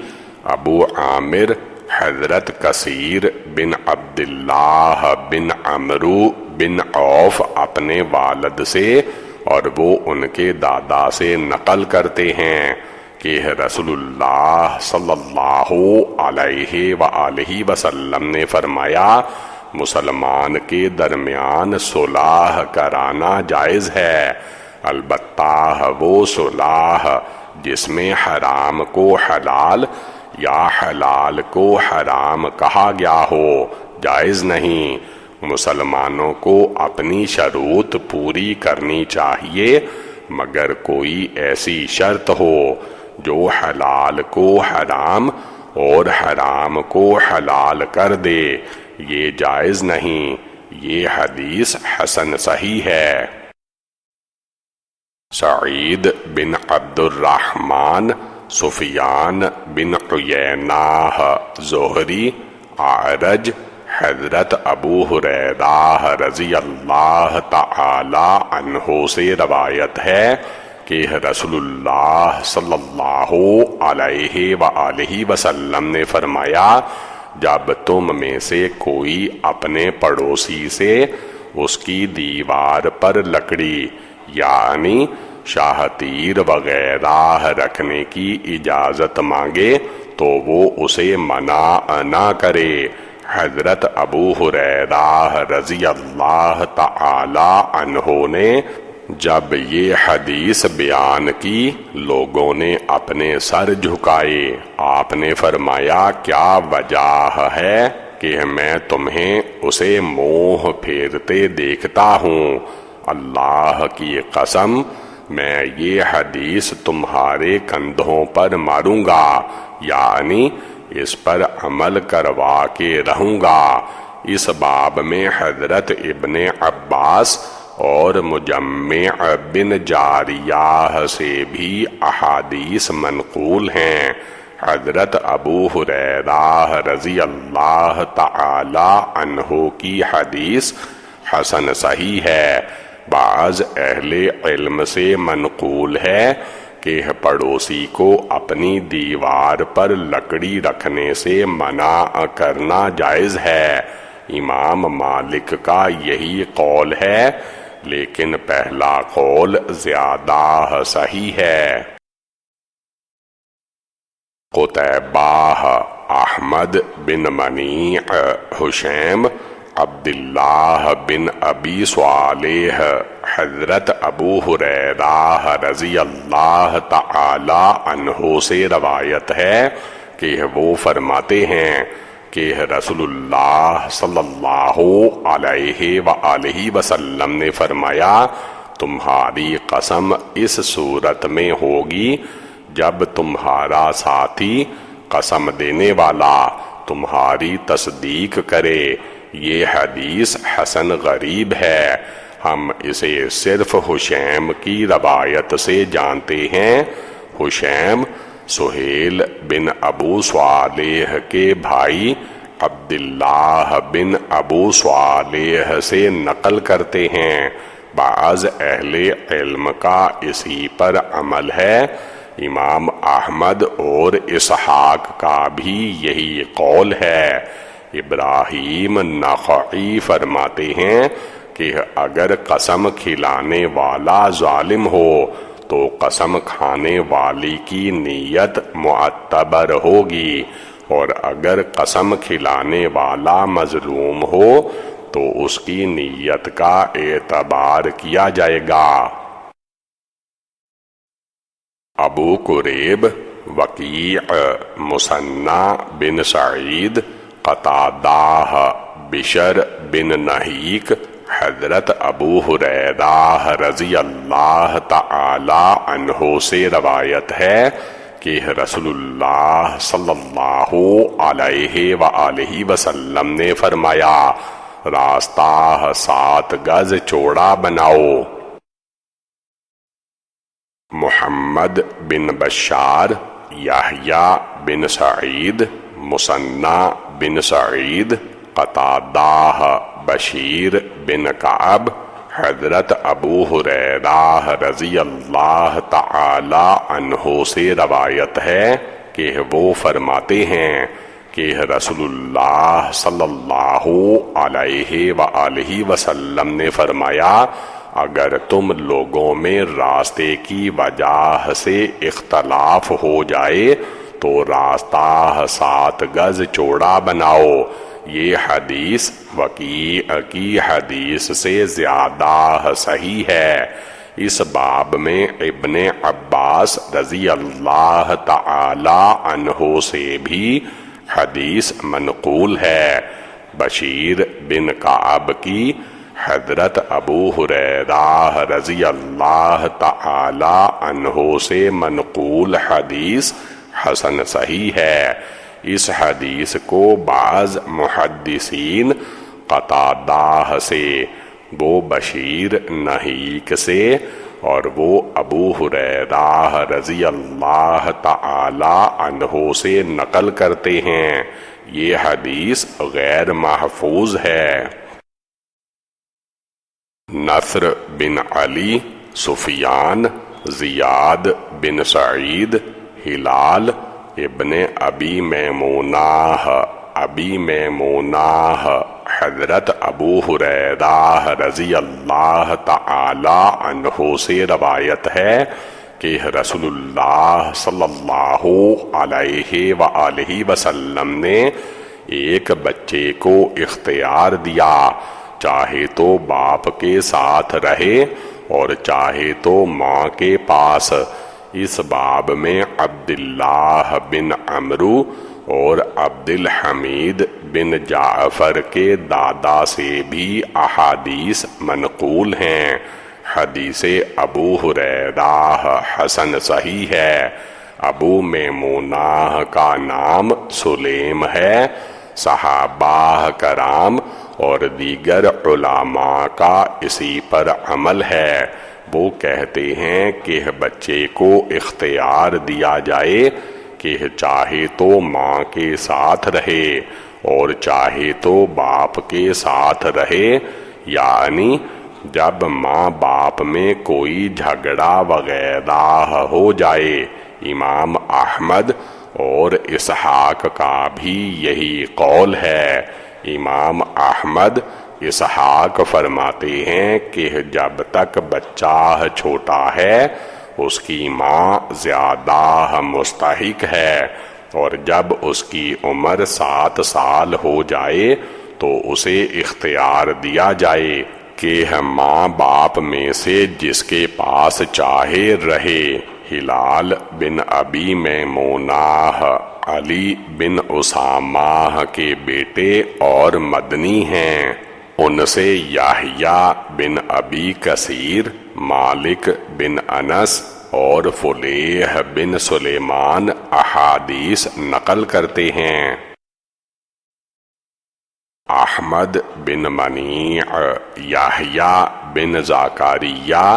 ابو عامر، حضرت کثیر بن عبداللہ بن عمرو بن عوف اپنے والد سے اور وہ ان کے دادا سے نقل کرتے ہیں کہ رسول اللہ صلی اللہ علیہ وآلہ وسلم نے فرمایا مسلمان کے درمیان صلح کرانا جائز ہے، البتہ وہ صلح جس میں حرام کو حلال یا حلال کو حرام کہا گیا ہو جائز نہیں۔ مسلمانوں کو اپنی شروط پوری کرنی چاہیے مگر کوئی ایسی شرط ہو جو حلال کو حرام اور حرام کو حلال کر دے، یہ جائز نہیں۔ یہ حدیث حسن صحیح ہے۔ سعید بن عبد الرحمن، سفیان بن عیینہ، زہری، اعرج، حضرت ابو ہریرہ رضی اللہ تعالی عنہ سے روایت ہے کہ رسول اللہ صلی اللہ علیہ وآلہ وسلم نے فرمایا جب تم میں سے کوئی اپنے پڑوسی سے اس کی دیوار پر لکڑی یعنی شاہ تیر وغیرہ رکھنے کی اجازت مانگے تو وہ اسے منع نہ کرے۔ حضرت ابو ہریرہ رضی اللہ تعالی عنہ نے جب یہ حدیث بیان کی لوگوں نے اپنے سر جھکائے۔ آپ نے فرمایا کیا وجہ ہے کہ میں تمہیں اسے منہ پھیرتے دیکھتا ہوں؟ اللہ کی قسم میں یہ حدیث تمہارے کندھوں پر ماروں گا، یعنی اس پر عمل کروا کے رہوں گا۔ اس باب میں حضرت ابن عباس اور مجمع بن جاریہ سے بھی احادیث منقول ہیں۔ حضرت ابو ہریرہ رضی اللہ تعالی عنہ کی حدیث حسن صحیح ہے۔ بعض اہل علم سے منقول ہے کہ پڑوسی کو اپنی دیوار پر لکڑی رکھنے سے منع کرنا جائز ہے۔ امام مالک کا یہی قول ہے لیکن پہلا قول زیادہ صحیح ہے۔ قتیبہ، احمد بن منیع، حشیم، عبداللہ بن ابی صالح، حضرت ابو ہریرہ رضی اللہ تعالی عنہ سے روایت ہے کہ وہ فرماتے ہیں کہ رسول اللہ صلی اللہ علیہ وآلہ وسلم نے فرمایا تمہاری قسم اس صورت میں ہوگی جب تمہارا ساتھی قسم دینے والا تمہاری تصدیق کرے۔ یہ حدیث حسن غریب ہے، ہم اسے صرف حشیم کی روایت سے جانتے ہیں۔ حشیم سہیل بن ابو صالح کے بھائی عبداللہ بن ابو صالح سے نقل کرتے ہیں۔ بعض اہل علم کا اسی پر عمل ہے۔ امام احمد اور اسحاق کا بھی یہی قول ہے۔ ابراہیم نخعی فرماتے ہیں کہ اگر قسم کھلانے والا ظالم ہو تو قسم کھانے والی کی نیت معتبر ہوگی، اور اگر قسم کھلانے والا مظلوم ہو تو اس کی نیت کا اعتبار کیا جائے گا۔ ابو قریب، وکیع، مثنی بن سعید، قتادہ، بشر بن نحیک، حضرت ابو ہریرہ رضی اللہ تعالی عنہ سے روایت ہے کہ رسول اللہ صلی اللہ علیہ وآلہ وسلم نے فرمایا راستہ 7 گز چوڑا بناؤ۔ محمد بن بشار، یحییٰ بن سعید، مثنی بن سعید، قتادہ، بشیر بن کعب، حضرت ابو ہریرہ رضی اللہ تعالی عنہ سے روایت ہے کہ وہ فرماتے ہیں کہ رسول اللہ صلی اللہ علیہ وآلہ وسلم نے فرمایا اگر تم لوگوں میں راستے کی وجہ سے اختلاف ہو جائے تو راستہ 7 گز چوڑا بناؤ۔ یہ حدیث وکیع کی حدیث سے زیادہ صحیح ہے۔ اس باب میں ابن عباس رضی اللہ تعالی عنہ سے بھی حدیث منقول ہے۔ بشیر بن کعب کی حضرت ابو ہریرہ رضی اللہ تعالی عنہ سے منقول حدیث حسن صحیح ہے۔ اس حدیث کو بعض محدثین قتادہ سے، وہ بشیر نحیک سے اور وہ ابو ہریرہ رضی اللہ تعالی عنہ سے نقل کرتے ہیں۔ یہ حدیث غیر محفوظ ہے۔ نصر بن علی، سفیان، زیاد بن سعید، ہلال ابن ابی میمونہ حضرت ابو ہریرہ رضی اللہ تعالی عنہ سے روایت ہے کہ رسول اللہ صلی اللہ علیہ وآلہ وسلم نے ایک بچے کو اختیار دیا، چاہے تو باپ کے ساتھ رہے اور چاہے تو ماں کے پاس۔ اس باب میں عبداللہ بن عمرو اور عبد الحمید بن جعفر کے دادا سے بھی احادیث منقول ہیں۔ حدیث ابو ہریرہ حسن صحیح ہے۔ ابو میمونہ کا نام سلیم ہے۔ صحابہ کرام اور دیگر علماء کا اسی پر عمل ہے۔ وہ کہتے ہیں کہ بچے کو اختیار دیا جائے کہ چاہے تو ماں کے ساتھ رہے اور چاہے تو باپ کے ساتھ رہے، یعنی جب ماں باپ میں کوئی جھگڑا وغیرہ ہو جائے۔ امام احمد اور اسحاق کا بھی یہی قول ہے۔ امام احمد اسحاق فرماتے ہیں کہ جب تک بچہ چھوٹا ہے اس کی ماں زیادہ مستحق ہے، اور جب اس کی عمر 7 سال ہو جائے تو اسے اختیار دیا جائے کہ ماں باپ میں سے جس کے پاس چاہے رہے۔ ہلال بن ابی میمونہ علی بن اسامہ کے بیٹے اور مدنی ہیں۔ ان سے یحییٰ بن ابی کثیر، مالک بن انس اور فلیح بن سلیمان احادیث نقل کرتے ہیں۔ احمد بن منیع، یحییٰ بن زکریا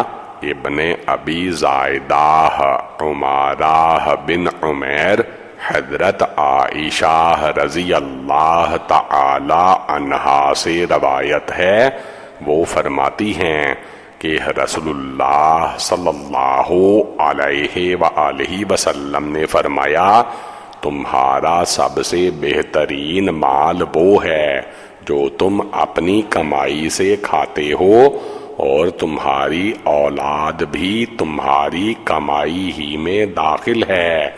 ابن ابی زائدہ، عمارہ بن عمیر، حضرت عائشہ رضی اللہ تعالی عنہا سے روایت ہے۔ وہ فرماتی ہیں کہ رسول اللہ صلی اللہ علیہ وآلہ وسلم نے فرمایا، تمہارا سب سے بہترین مال وہ ہے جو تم اپنی کمائی سے کھاتے ہو، اور تمہاری اولاد بھی تمہاری کمائی ہی میں داخل ہے۔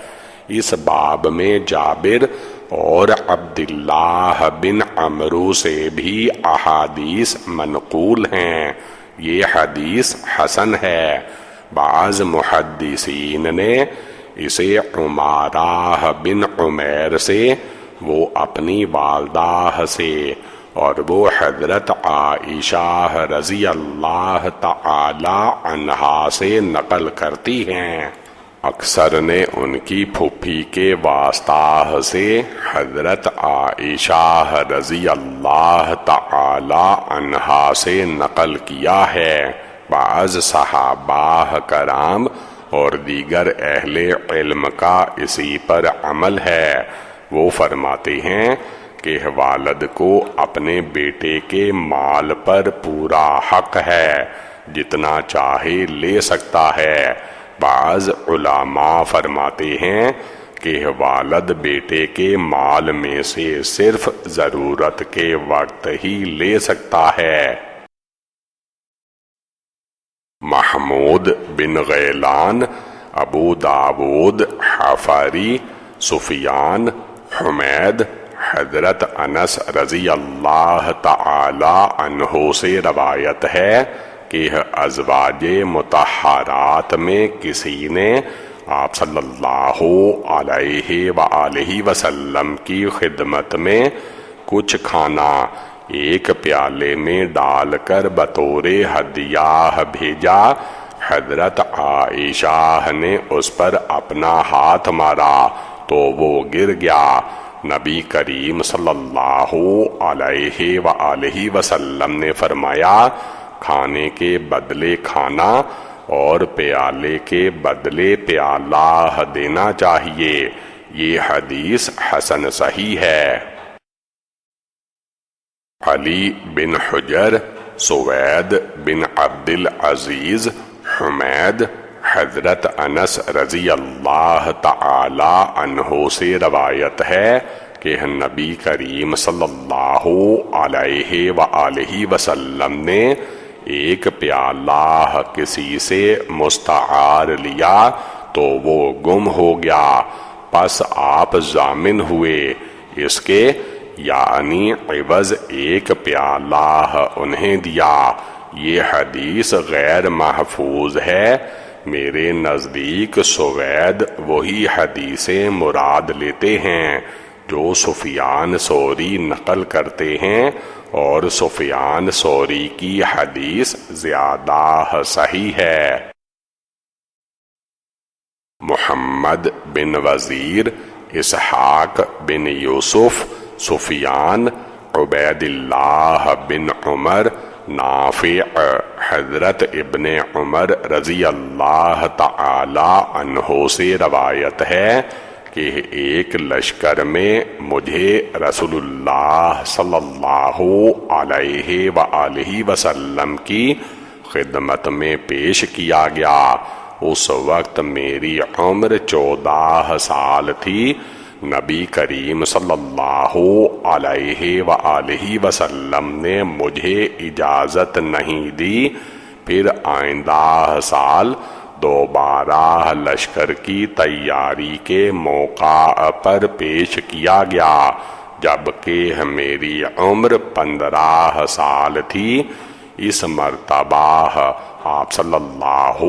اس باب میں جابر اور عبداللہ بن عمرو سے بھی احادیث منقول ہیں۔ یہ حدیث حسن ہے۔ بعض محدثین نے اسے عمارہ بن عمیر سے، وہ اپنی والدہ سے، اور وہ حضرت عائشہ رضی اللہ تعالی عنہا سے نقل کرتی ہیں۔ اکثر نے ان کی پھوپھی کے واسطہ سے حضرت عائشہ رضی اللہ تعالی عنہا سے نقل کیا ہے۔ بعض صحابہ کرام اور دیگر اہل علم کا اسی پر عمل ہے۔ وہ فرماتے ہیں کہ والد کو اپنے بیٹے کے مال پر پورا حق ہے، جتنا چاہے لے سکتا ہے۔ بعض علماء فرماتے ہیں کہ والد بیٹے کے مال میں سے صرف ضرورت کے وقت ہی لے سکتا ہے۔ محمود بن غیلان، ابو داود حفاری، سفیان، حمید، حضرت انس رضی اللہ تعالی عنہ سے روایت ہے کہ ازواج مطہرات میں کسی نے آپ صلی اللہ علیہ وآلہ وسلم کی خدمت میں کچھ کھانا ایک پیالے میں ڈال کر بطور ہدیہ بھیجا۔ حضرت عائشہ نے اس پر اپنا ہاتھ مارا تو وہ گر گیا۔ نبی کریم صلی اللہ علیہ وآلہ وسلم نے فرمایا، کھانے کے بدلے کھانا اور پیالے کے بدلے پیالہ دینا چاہیے۔ یہ حدیث حسن صحیح ہے۔ علی بن حجر، سوید بن عبد العزیز، حمید، حضرت انس رضی اللہ تعالی عنہ سے روایت ہے کہ نبی کریم صلی اللہ علیہ وآلہ وسلم نے ایک پیالہ کسی سے مستعار لیا تو وہ گم ہو گیا، پس آپ ضامن ہوئے اس کے، یعنی عوض ایک پیالہ انہیں دیا۔ یہ حدیث غیر محفوظ ہے۔ میرے نزدیک سوید وہی حدیثیں مراد لیتے ہیں جو سفیان ثوری نقل کرتے ہیں، اور سفیان ثوری کی حدیث زیادہ صحیح ہے۔ محمد بن وزیر، اسحاق بن یوسف، سفیان، عبید اللہ بن عمر، نافع، حضرت ابن عمر رضی اللہ تعالی عنہ سے روایت ہے کہ ایک لشکر میں مجھے رسول اللہ صلی اللہ علیہ وآلہ وسلم کی خدمت میں پیش کیا گیا۔ اس وقت میری عمر 14 سال تھی۔ نبی کریم صلی اللہ علیہ وآلہ وسلم نے مجھے اجازت نہیں دی۔ پھر آئندہ سال دوبارہ لشکر کی تیاری کے موقع پر پیش کیا گیا، جبکہ میری عمر 15 سال تھی۔ اس مرتبہ آپ صلی اللہ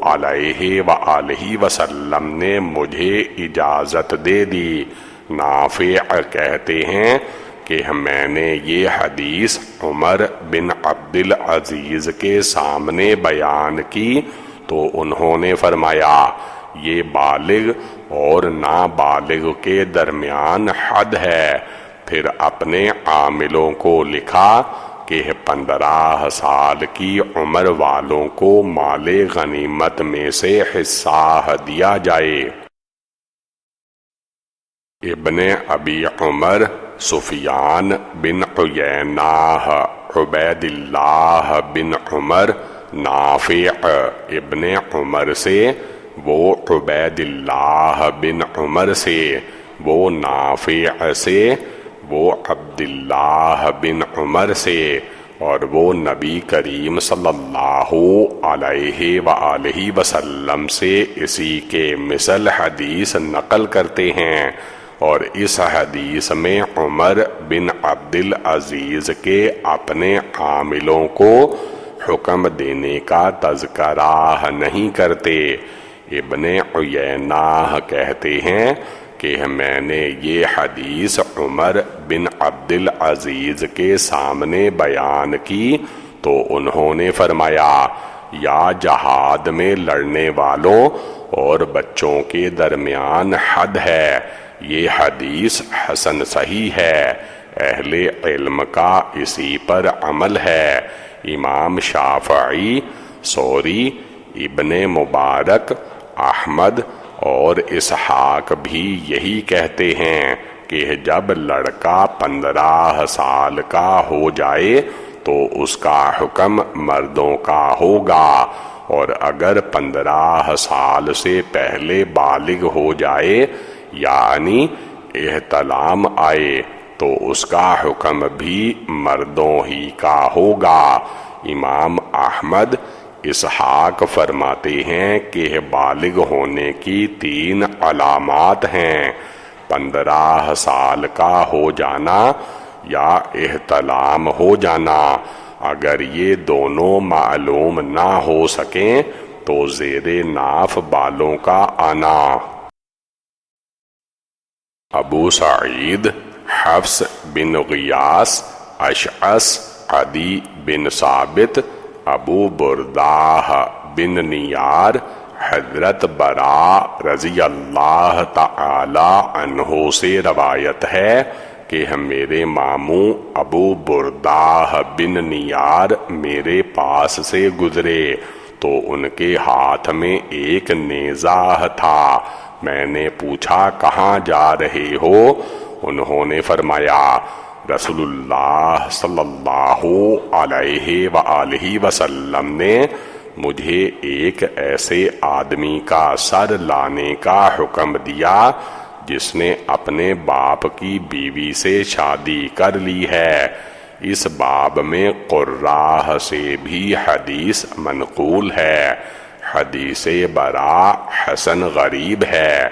علیہ وآلہ وسلم نے مجھے اجازت دے دی۔ نافع کہتے ہیں کہ میں نے یہ حدیث عمر بن عبد العزیز کے سامنے بیان کی تو انہوں نے فرمایا، یہ بالغ اور نابالغ کے درمیان حد ہے۔ پھر اپنے عاملوں کو لکھا کہ 15 سال کی عمر والوں کو مال غنیمت میں سے حصہ دیا جائے۔ ابن ابی عمر، سفیان بن عیینہ، عبید اللہ بن عمر، نافع ابن عمر سے، وہ عبید اللہ بن عمر سے، وہ نافع سے، وہ عبداللہ بن عمر سے، اور وہ نبی کریم صلی اللہ علیہ وآلہ وسلم سے اسی کے مثل حدیث نقل کرتے ہیں۔ اور اس حدیث میں عمر بن عبد العزیز کے اپنے عاملوں کو حکم دینے کا تذکرہ نہیں کرتے۔ ابن عیینہ کہتے ہیں کہ میں نے یہ حدیث عمر بن عبد العزیز کے سامنے بیان کی تو انہوں نے فرمایا، یا جہاد میں لڑنے والوں اور بچوں کے درمیان حد ہے۔ یہ حدیث حسن صحیح ہے۔ اہل علم کا اسی پر عمل ہے۔ امام شافعی، ثوری، ابن مبارک، احمد اور اسحاق بھی یہی کہتے ہیں کہ جب لڑکا 15 سال کا ہو جائے تو اس کا حکم مردوں کا ہوگا، اور اگر 15 سال سے پہلے بالغ ہو جائے یعنی احتلام آئے تو اس کا حکم بھی مردوں ہی کا ہوگا۔ امام احمد، اسحاق فرماتے ہیں کہ بالغ ہونے کی 3 علامات ہیں: 15 سال کا ہو جانا یا احتلام ہو جانا۔ اگر یہ دونوں معلوم نہ ہو سکیں تو زیر ناف بالوں کا آنا۔ ابو سعید، حفص بن غیاث، اشعث، عدی بن ثابت، ابو بردہ بن نیار، حضرت براء رضی اللہ تعالی عنہ سے روایت ہے کہ میرے ماموں ابو بردہ بن نیار میرے پاس سے گزرے تو ان کے ہاتھ میں ایک نیزہ تھا۔ میں نے پوچھا کہاں جا رہے ہو؟ انہوں نے فرمایا رسول اللہ صلی اللہ علیہ وآلہ وسلم نے مجھے ایک ایسے آدمی کا سر لانے کا حکم دیا جس نے اپنے باپ کی بیوی سے شادی کر لی ہے۔ اس باب میں قراء سے بھی حدیث منقول ہے۔ حدیث براء حسن غریب ہے۔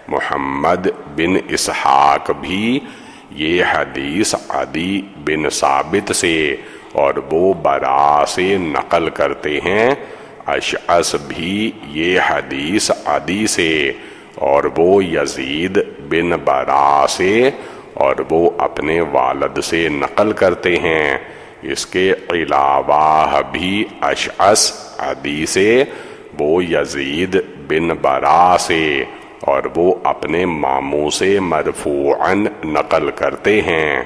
محمد بن اسحاق بھی یہ حدیث عدی بن ثابت سے اور وہ براء سے نقل کرتے ہیں۔ اشعث بھی یہ حدیث عدی سے اور وہ یزید بن براء سے اور وہ اپنے والد سے نقل کرتے ہیں۔ اس کے علاوہ بھی اشعث عدی سے، وہ یزید بن براء سے اور وہ اپنے ماموں سے مرفوعاً نقل کرتے ہیں۔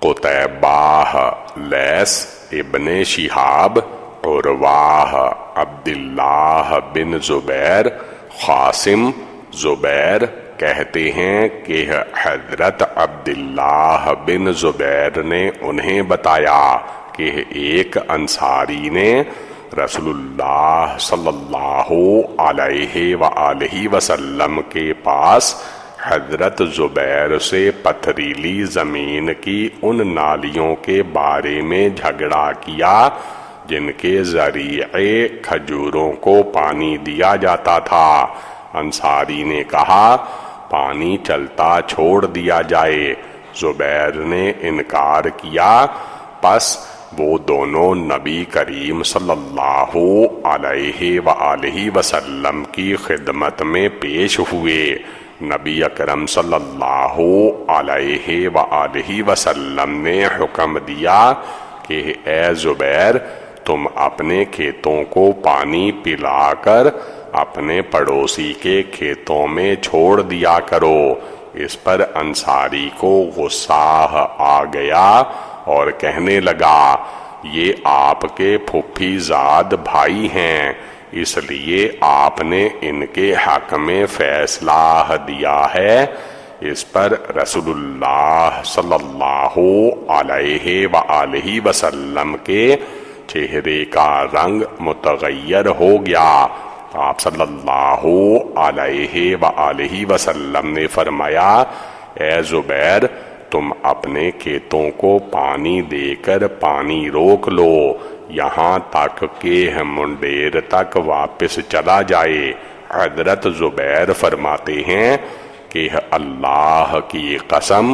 قتیبہ، لیث ابن شہاب، عروہ، عبداللہ بن زبیر، قاسم، زبیر کہتے ہیں کہ حضرت عبداللہ بن زبیر نے انہیں بتایا کہ ایک انصاری نے رسول اللہ صلی اللہ علیہ وآلہ وسلم کے پاس حضرت زبیر سے پتھریلی زمین کی ان نالیوں کے بارے میں جھگڑا کیا جن کے ذریعے کھجوروں کو پانی دیا جاتا تھا۔ انصاری نے کہا پانی چلتا چھوڑ دیا جائے۔ زبیر نے انکار کیا، پس وہ دونوں نبی کریم صلی اللہ علیہ وآلہ وسلم کی خدمت میں پیش ہوئے۔ نبی اکرم صلی اللہ علیہ وآلہ وسلم نے حکم دیا کہ اے زبیر، تم اپنے کھیتوں کو پانی پلا کر اپنے پڑوسی کے کھیتوں میں چھوڑ دیا کرو۔ اس پر انصاری کو غصہ آ گیا اور کہنے لگا یہ آپ کے پھوپھی زاد بھائی ہیں، اس لیے آپ نے ان کے حق میں فیصلہ دیا ہے۔ اس پر رسول اللہ صلی اللہ علیہ وآلہ وسلم کے چہرے کا رنگ متغیر ہو گیا۔ آپ صلی اللہ علیہ وآلہ وسلم نے فرمایا اے زبیر، تم اپنے کھیتوں کو پانی دے کر پانی روک لو یہاں تک کہ منڈیر تک واپس چلا جائے۔ حضرت زبیر فرماتے ہیں کہ اللہ کی قسم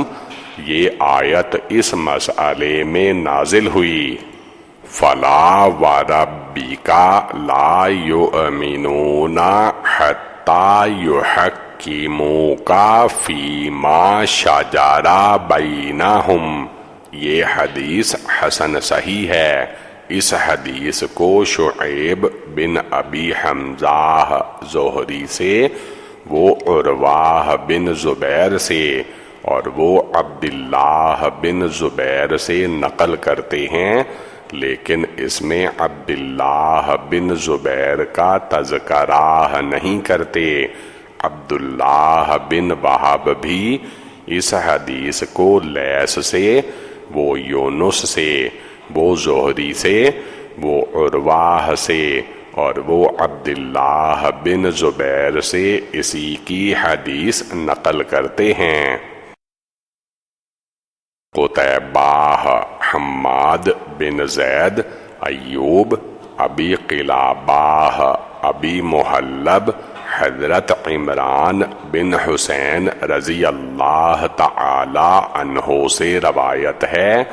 یہ آیت اس مسئلے میں نازل ہوئی، فَلَا وَرَبِّكَ لَا يُؤْمِنُونَ حَتَّى يُحَكِّمُوكَ فِي مَا شَجَرَ بَيْنَهُمْ۔ یہ حدیث حسن صحیح ہے۔ اس حدیث کو شعیب بن ابی حمزہ زہری سے، وہ عروہ بن زبیر سے اور وہ عبداللہ بن زبیر سے نقل کرتے ہیں، لیکن اس میں عبداللہ بن زبیر کا تذکرہ نہیں کرتے۔ عبداللہ بن وہب بھی اس حدیث کو لیث سے، وہ یونس سے، وہ زہری سے، وہ عروہ سے اور وہ عبداللہ بن زبیر سے اسی کی حدیث نقل کرتے ہیں۔ قتیبہ، حماد بن زید، ایوب، ابی قلابہ، ابی محلب، حضرت عمران بن حسین رضی اللہ تعالی عنہ سے روایت ہے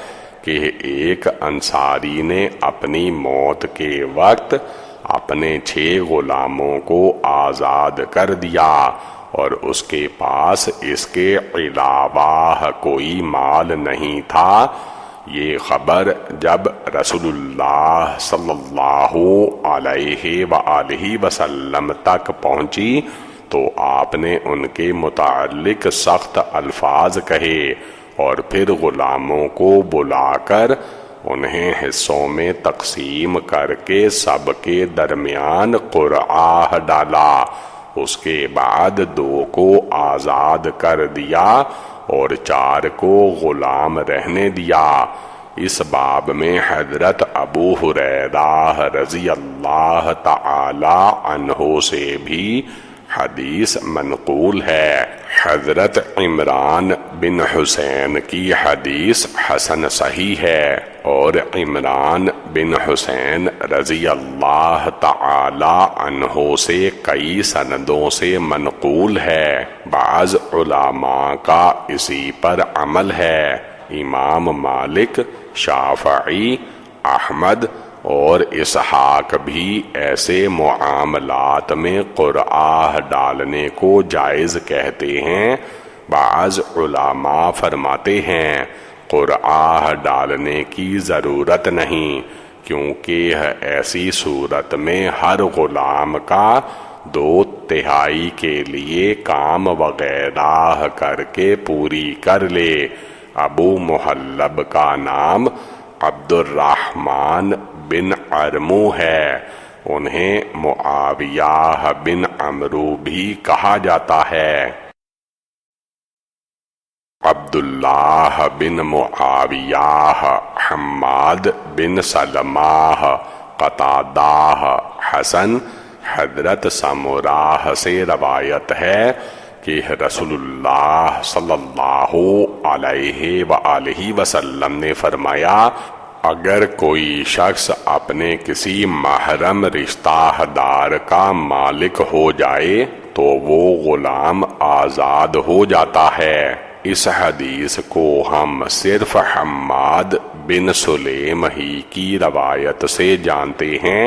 کہ ایک انصاری نے اپنی موت کے وقت اپنے 6 غلاموں کو آزاد کر دیا اور اس کے پاس اس کے علاوہ کوئی مال نہیں تھا۔ یہ خبر جب رسول اللہ صلی اللہ علیہ وآلہ وسلم تک پہنچی تو آپ نے ان کے متعلق سخت الفاظ کہے اور پھر غلاموں کو بلا کر انہیں حصوں میں تقسیم کر کے سب کے درمیان قرعہ ڈالا۔ اس کے بعد 2 کو آزاد کر دیا اور 4 کو غلام رہنے دیا۔ اس باب میں حضرت ابو ہریرہ رضی اللہ تعالی عنہ سے بھی حدیث منقول ہے۔ حضرت عمران بن حسین کی حدیث حسن صحیح ہے اور عمران بن حسین رضی اللہ تعالی عنہ سے کئی سندوں سے منقول ہے۔ بعض علماء کا اسی پر عمل ہے۔ امام مالک، شافعی، احمد اور اسحاق بھی ایسے معاملات میں قرعہ ڈالنے کو جائز کہتے ہیں۔ بعض علماء فرماتے ہیں قرعہ ڈالنے کی ضرورت نہیں، کیونکہ ایسی صورت میں ہر غلام کا 2/3 کے لیے کام وغیرہ کر کے پوری کر لے۔ ابو محلب کا نام عبد الرحمن بن عرمو ہے۔ انہیں معاویہ بن عمرو بھی کہا جاتا ہے۔ عبداللہ بن معاویہ، حماد بن سلمہ، قتادہ، حسن، حضرت سمرہ سے روایت ہے کہ رسول اللہ صلی اللہ علیہ وآلہ وسلم نے فرمایا، اگر کوئی شخص اپنے کسی محرم رشتہ دار کا مالک ہو جائے تو وہ غلام آزاد ہو جاتا ہے۔ اس حدیث کو ہم صرف حماد بن سلیم ہی کی روایت سے جانتے ہیں۔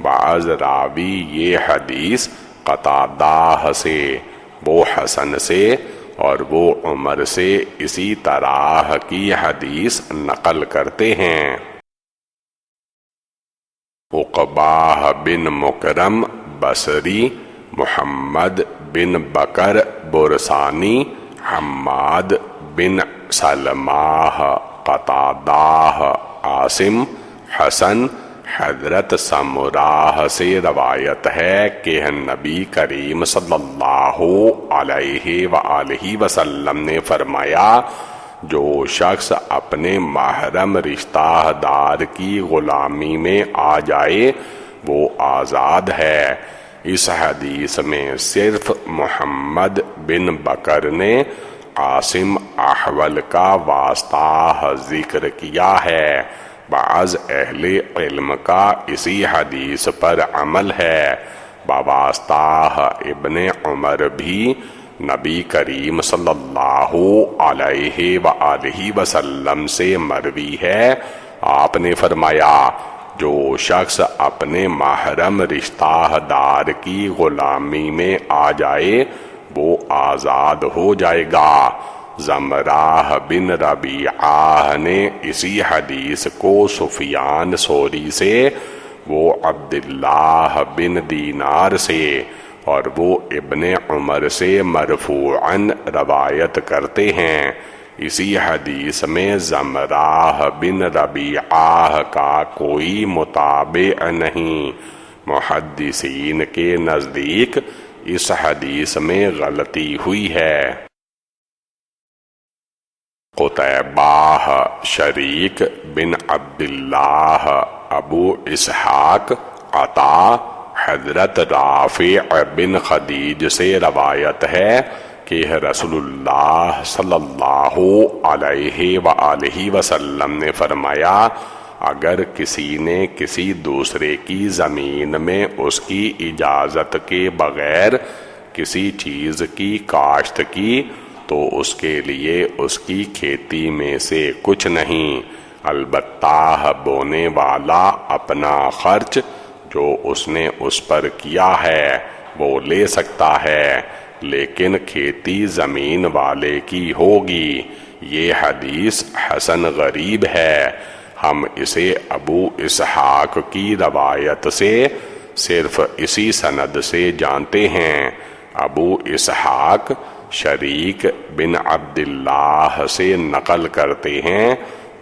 بعض راوی یہ حدیث قتادہ سے، وہ حسن سے اور وہ عمر سے اسی طرح کی حدیث نقل کرتے ہیں۔ عقبہ بن مکرم بصری، محمد بن بکر برسانی، حماد بن سلمہ، قتادہ، عاصم، حسن، حضرت سمرہ سے روایت ہے کہ نبی کریم صلی اللہ علیہ وآلہ وسلم نے فرمایا، جو شخص اپنے محرم رشتہ دار کی غلامی میں آ جائے وہ آزاد ہے۔ اس حدیث میں صرف محمد بن بکر نے عاصم احول کا واسطہ ذکر کیا ہے۔ بعض اہل علم کا اسی حدیث پر عمل ہے۔ بواسطہ ابن عمر بھی نبی کریم صلی اللہ علیہ وآلہ وسلم سے مروی ہے۔ آپ نے فرمایا، جو شخص اپنے محرم رشتہ دار کی غلامی میں آ جائے وہ آزاد ہو جائے گا۔ زمرہ بن ربیعہ نے اسی حدیث کو سفیان ثوری سے، وہ عبداللہ بن دینار سے اور وہ ابن عمر سے مرفوعاً روایت کرتے ہیں۔ اسی حدیث میں زمرہ بن ربیعہ کا کوئی متابع نہیں۔ محدثین کے نزدیک اس حدیث میں غلطی ہوئی ہے۔ قتیبہ، شریک بن عبداللہ، ابو اسحاق، عطا، حضرت رافع بن خدیج سے روایت ہے کہ رسول اللہ صلی اللہ علیہ وآلہ وسلم نے فرمایا، اگر کسی نے کسی دوسرے کی زمین میں اس کی اجازت کے بغیر کسی چیز کی کاشت کی تو اس کے لیے اس کی کھیتی میں سے کچھ نہیں، البتہ بونے والا اپنا خرچ جو اس نے اس پر کیا ہے وہ لے سکتا ہے، لیکن کھیتی زمین والے کی ہوگی۔ یہ حدیث حسن غریب ہے۔ ہم اسے ابو اسحاق کی روایت سے صرف اسی سند سے جانتے ہیں۔ ابو اسحاق شریک بن عبداللہ سے نقل کرتے ہیں،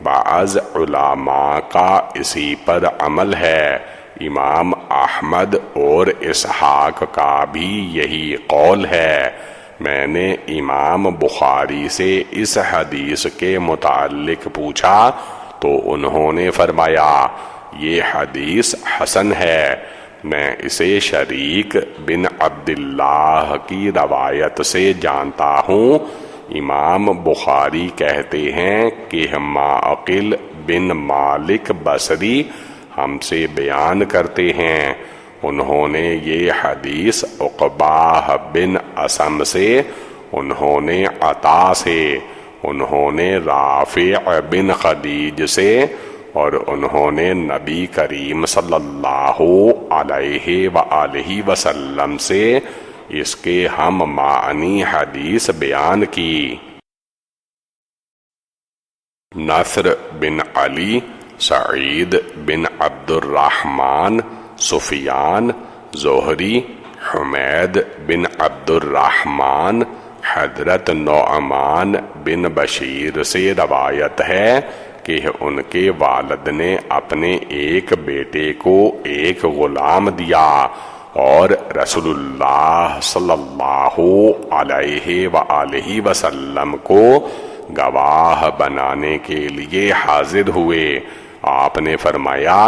بعض علماء کا اسی پر عمل ہے، امام احمد اور اسحاق کا بھی یہی قول ہے۔ میں نے امام بخاری سے اس حدیث کے متعلق پوچھا تو انہوں نے فرمایا یہ حدیث حسن ہے۔ میں اسے شریک بن عبداللہ کی روایت سے جانتا ہوں۔ امام بخاری کہتے ہیں کہ معقل بن مالک بصری ہم سے بیان کرتے ہیں، انہوں نے یہ حدیث عقبہ بن اسم سے، انہوں نے عطا سے، انہوں نے رافع بن خدیج سے، اور انہوں نے نبی کریم صلی اللہ علیہ وآلہ وسلم سے اس کے ہم معنی حدیث بیان کی۔ نصر بن علی، سعید بن عبد الرحمن، سفیان، زہری، حمید بن عبد الرحمن، حضرت نعمان بن بشیر سے روایت ہے کہ ان کے والد نے اپنے ایک بیٹے کو ایک غلام دیا اور رسول اللہ صلی اللہ علیہ وآلہ وسلم کو گواہ بنانے کے لیے حاضر ہوئے۔ آپ نے فرمایا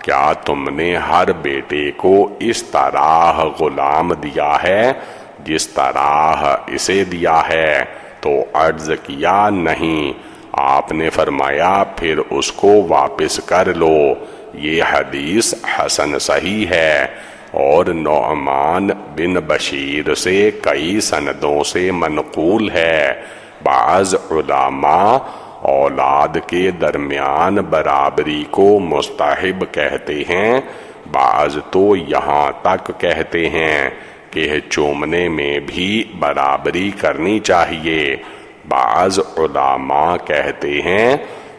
کیا تم نے ہر بیٹے کو اس طرح غلام دیا ہے جس طرح اسے دیا ہے؟ تو عرض کیا نہیں۔ آپ نے فرمایا پھر اس کو واپس کر لو۔ یہ حدیث حسن صحیح ہے اور نعمان بن بشیر سے کئی سندوں سے منقول ہے۔ بعض علماء اولاد کے درمیان برابری کو مستحب کہتے ہیں، بعض تو یہاں تک کہتے ہیں کہ چومنے میں بھی برابری کرنی چاہیے۔ بعض علماء کہتے ہیں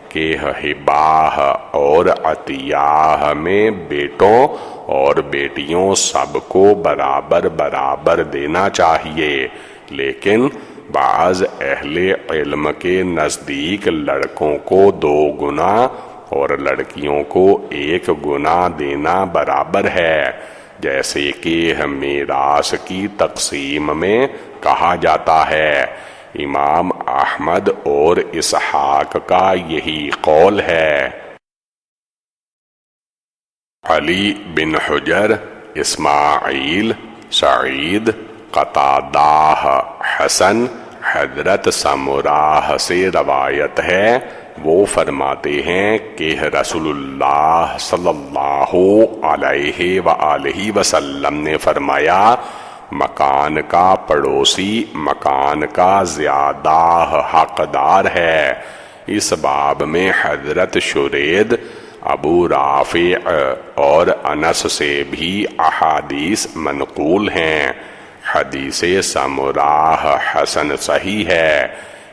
کہ ہباہ اور عطیہ میں بیٹوں اور بیٹیوں سب کو برابر برابر دینا چاہیے، لیکن بعض اہل علم کے نزدیک لڑکوں کو 2 گنا اور لڑکیوں کو 1 گنا دینا برابر ہے، جیسے کہ میراث کی تقسیم میں کہا جاتا ہے۔ امام احمد اور اسحاق کا یہی قول ہے۔ علی بن حجر، اسماعیل، سعید، قتادہ، حسن، حضرت سمرہ سے روایت ہے، وہ فرماتے ہیں کہ رسول اللہ صلی اللہ علیہ وآلہ وسلم نے فرمایا مکان کا پڑوسی مکان کا زیادہ حقدار ہے۔ اس باب میں حضرت شرید، ابو رافع اور انس سے بھی احادیث منقول ہیں۔ حدیث سمرہ حسن صحیح ہے۔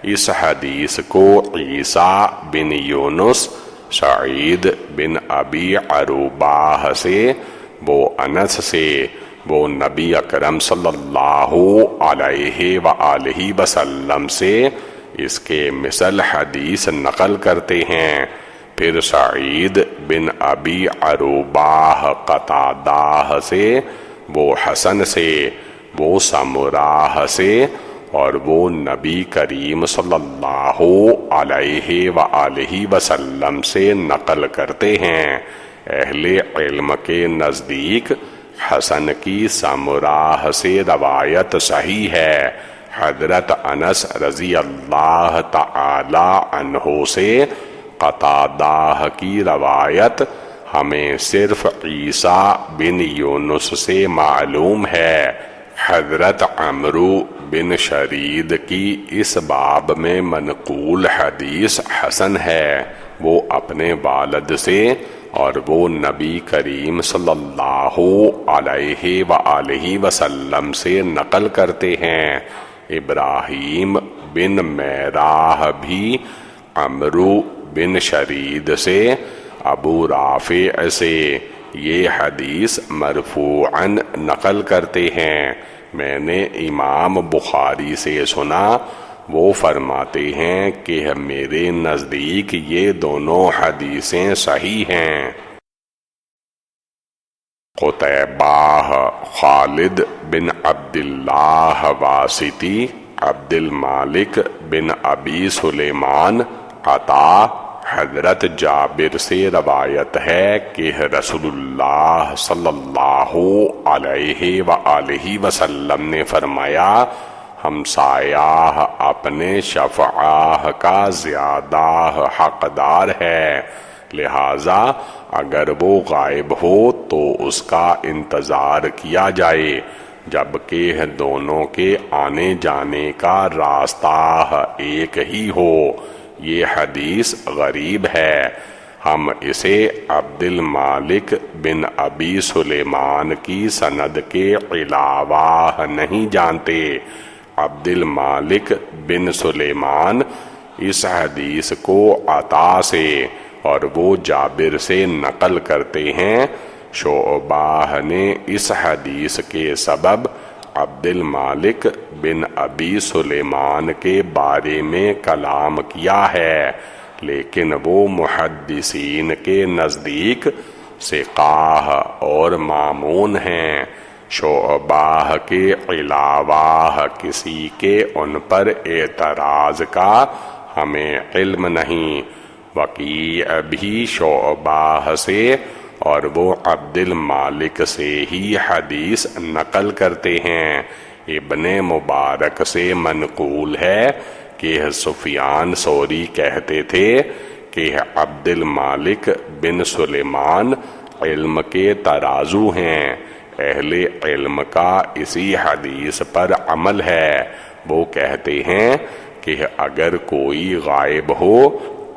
اس حدیث کو عیسیٰ بن یونس، سعید بن ابی عروبہ سے، وہ انس سے، وہ نبی اکرم صلی اللہ علیہ وآلہ وسلم سے اس کے مثل حدیث نقل کرتے ہیں۔ پھر سعید بن ابی عروبہ قتادہ سے، وہ حسن سے، وہ سمرہ سے، اور وہ نبی کریم صلی اللہ علیہ وآلہ وسلم سے نقل کرتے ہیں۔ اہل علم کے نزدیک حسن کی سمرہ سے روایت صحیح ہے۔ حضرت انس رضی اللہ تعالی عنہ سے قتادہ کی روایت ہمیں صرف عیسیٰ بن یونس سے معلوم ہے۔ حضرت عمرو بن شرید کی اس باب میں منقول حدیث حسن ہے۔ وہ اپنے والد سے اور وہ نبی کریم صلی اللہ علیہ وآلہ وسلم سے نقل کرتے ہیں۔ ابراہیم بن میراہ بھی عمرو بن شرید سے، ابو رافع سے یہ حدیث مرفوعاً نقل کرتے ہیں۔ میں نے امام بخاری سے سنا، وہ فرماتے ہیں کہ میرے نزدیک یہ دونوں حدیثیں صحیح ہیں۔ قتیبہ خالد بن عبداللہ واسطی، عبد المالک بن ابی سلیمان عطا، حضرت جابر سے روایت ہے کہ رسول اللہ صلی اللہ علیہ وآلہ وسلم نے فرمایا، ہمسایہ اپنے شفعہ کا زیادہ حقدار ہے، لہذا اگر وہ غائب ہو تو اس کا انتظار کیا جائے، جبکہ دونوں کے آنے جانے کا راستہ ایک ہی ہو۔ یہ حدیث غریب ہے، ہم اسے عبد المالک بن ابی سلیمان کی سند کے علاوہ نہیں جانتے۔ عبد المالک بن سلیمان اس حدیث کو عطا سے اور وہ جابر سے نقل کرتے ہیں۔ شعبہ نے اس حدیث کے سبب عبد المالک بن ابی سلیمان کے بارے میں کلام کیا ہے، لیکن وہ محدثین کے نزدیک ثقہ اور مامون ہیں۔ شعبہ کے علاوہ کسی کے ان پر اعتراض کا ہمیں علم نہیں۔ وکیع بھی شعبہ سے اور وہ عبد المالک سے ہی حدیث نقل کرتے ہیں۔ ابن مبارک سے منقول ہے کہ سفیان ثوری کہتے تھے کہ عبد المالک بن سلیمان علم کے ترازو ہیں، اہل علم کا اسی حدیث پر عمل ہے۔ وہ کہتے ہیں کہ اگر کوئی غائب ہو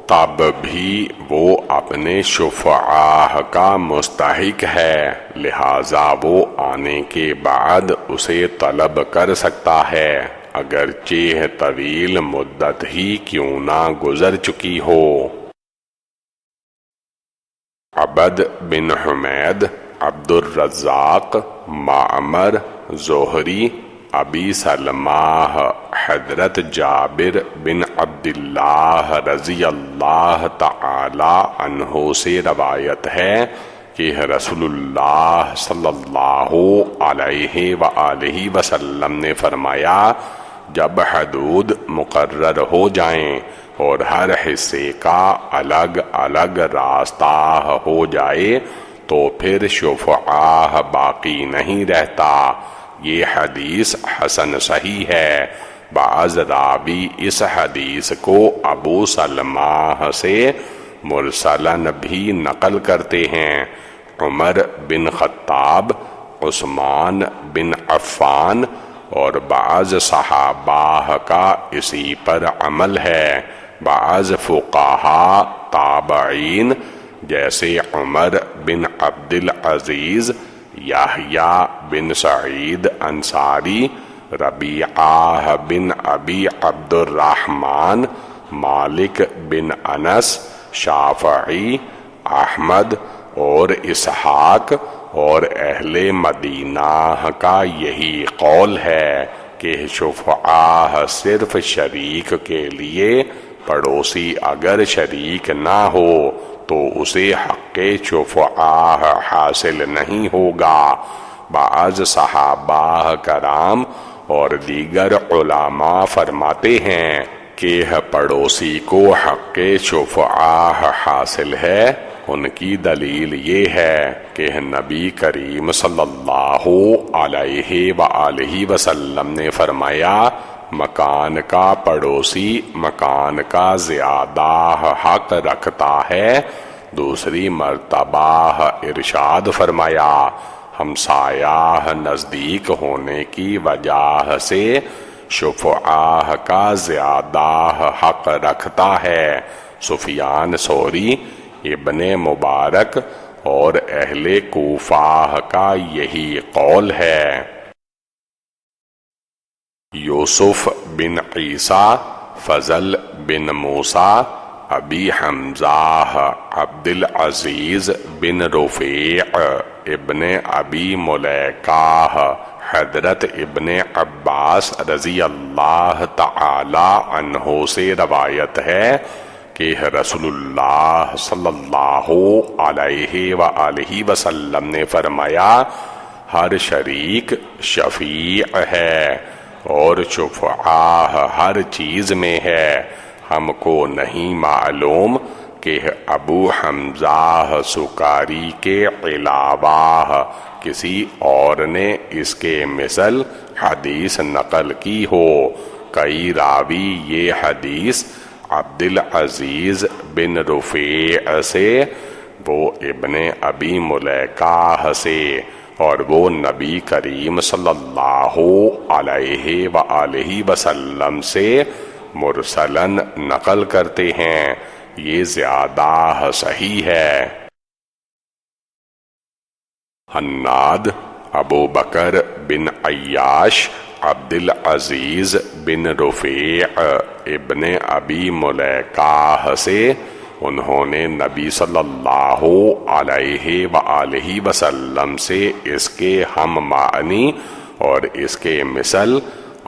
تب بھی وہ اپنے شفعاء کا مستحق ہے، لہذا وہ آنے کے بعد اسے طلب کر سکتا ہے، اگرچہ طویل مدت ہی کیوں نہ گزر چکی ہو۔ عبد بن حمید، عبد الرزاق، معمر، زہری، ابی سلمہ، حضرت جابر بن عبداللہ رضی اللہ تعالی عنہ سے روایت ہے کہ رسول اللہ صلی اللہ علیہ وآلہ وسلم نے فرمایا، جب حدود مقرر ہو جائیں اور ہر حصے کا الگ الگ راستہ ہو جائے تو پھر شفعاء باقی نہیں رہتا۔ یہ حدیث حسن صحیح ہے۔ بعض راوی اس حدیث کو ابو سلمہ سے مرسلاً بھی نقل کرتے ہیں۔ عمر بن خطاب، عثمان بن عفان اور بعض صحابہ کا اسی پر عمل ہے۔ بعض فقہاء تابعین جیسے عمر بن عبد العزیز، یحییٰ بن سعید انصاری، ربیعہ بن ابی عبد الرحمن، مالک بن انس، شافعی، احمد اور اسحاق اور اہل مدینہ کا یہی قول ہے کہ شفعاء صرف شریک کے لیے، پڑوسی اگر شریک نہ ہو تو اسے حق شفعاء حاصل نہیں ہوگا۔ بعض صحابہ کرام اور دیگر علماء فرماتے ہیں کہ پڑوسی کو حق شفعاء حاصل ہے۔ ان کی دلیل یہ ہے کہ نبی کریم صلی اللہ علیہ وآلہ وسلم نے فرمایا، مکان کا پڑوسی مکان کا زیادہ حق رکھتا ہے۔ دوسری مرتبہ ارشاد فرمایا، ہمسایہ نزدیک ہونے کی وجہ سے شفعاء کا زیادہ حق رکھتا ہے۔ سفیان ثوری، ابن مبارک اور اہل کوفہ کا یہی قول ہے۔ یوسف بن عیسیٰ، فضل بن موسیٰ، ابی حمزہ عبد العزیز بن رفیع ابن ابی ملیکہ، حضرت ابن عباس رضی اللہ تعالی عنہ سے روایت ہے کہ رسول اللہ صلی اللہ علیہ وآلہ وسلم نے فرمایا، ہر شریک شفیع ہے اور شفعاء ہر چیز میں ہے۔ ہم کو نہیں معلوم کہ ابو حمزہ سکاری کے علاوہ کسی اور نے اس کے مثل حدیث نقل کی ہو۔ کئی راوی یہ حدیث عبد العزیز بن رفیع سے، وہ ابن ابی ملیکہ سے، اور وہ نبی کریم صلی اللہ علیہ وآلہ وسلم سے مرسلاً نقل کرتے ہیں۔ یہ زیادہ صحیح ہے۔ حناد ابو بکر بن عیاش عبد العزیز بن رفیع ابن ابی ملیکہ سے، انہوں نے نبی صلی اللہ علیہ وآلہ وسلم سے اس کے ہم معنی اور اس کے مثل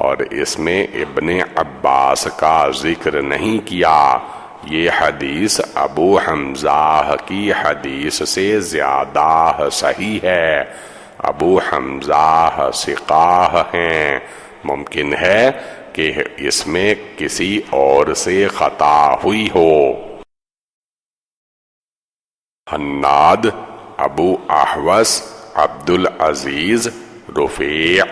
اور اس میں ابن عباس کا ذکر نہیں کیا۔ یہ حدیث ابو حمزہ کی حدیث سے زیادہ صحیح ہے۔ ابو حمزہ ثقہ ہیں، ممکن ہے کہ اس میں کسی اور سے خطا ہوئی ہو۔ حناد ابو احوص عبد العزیز رفیع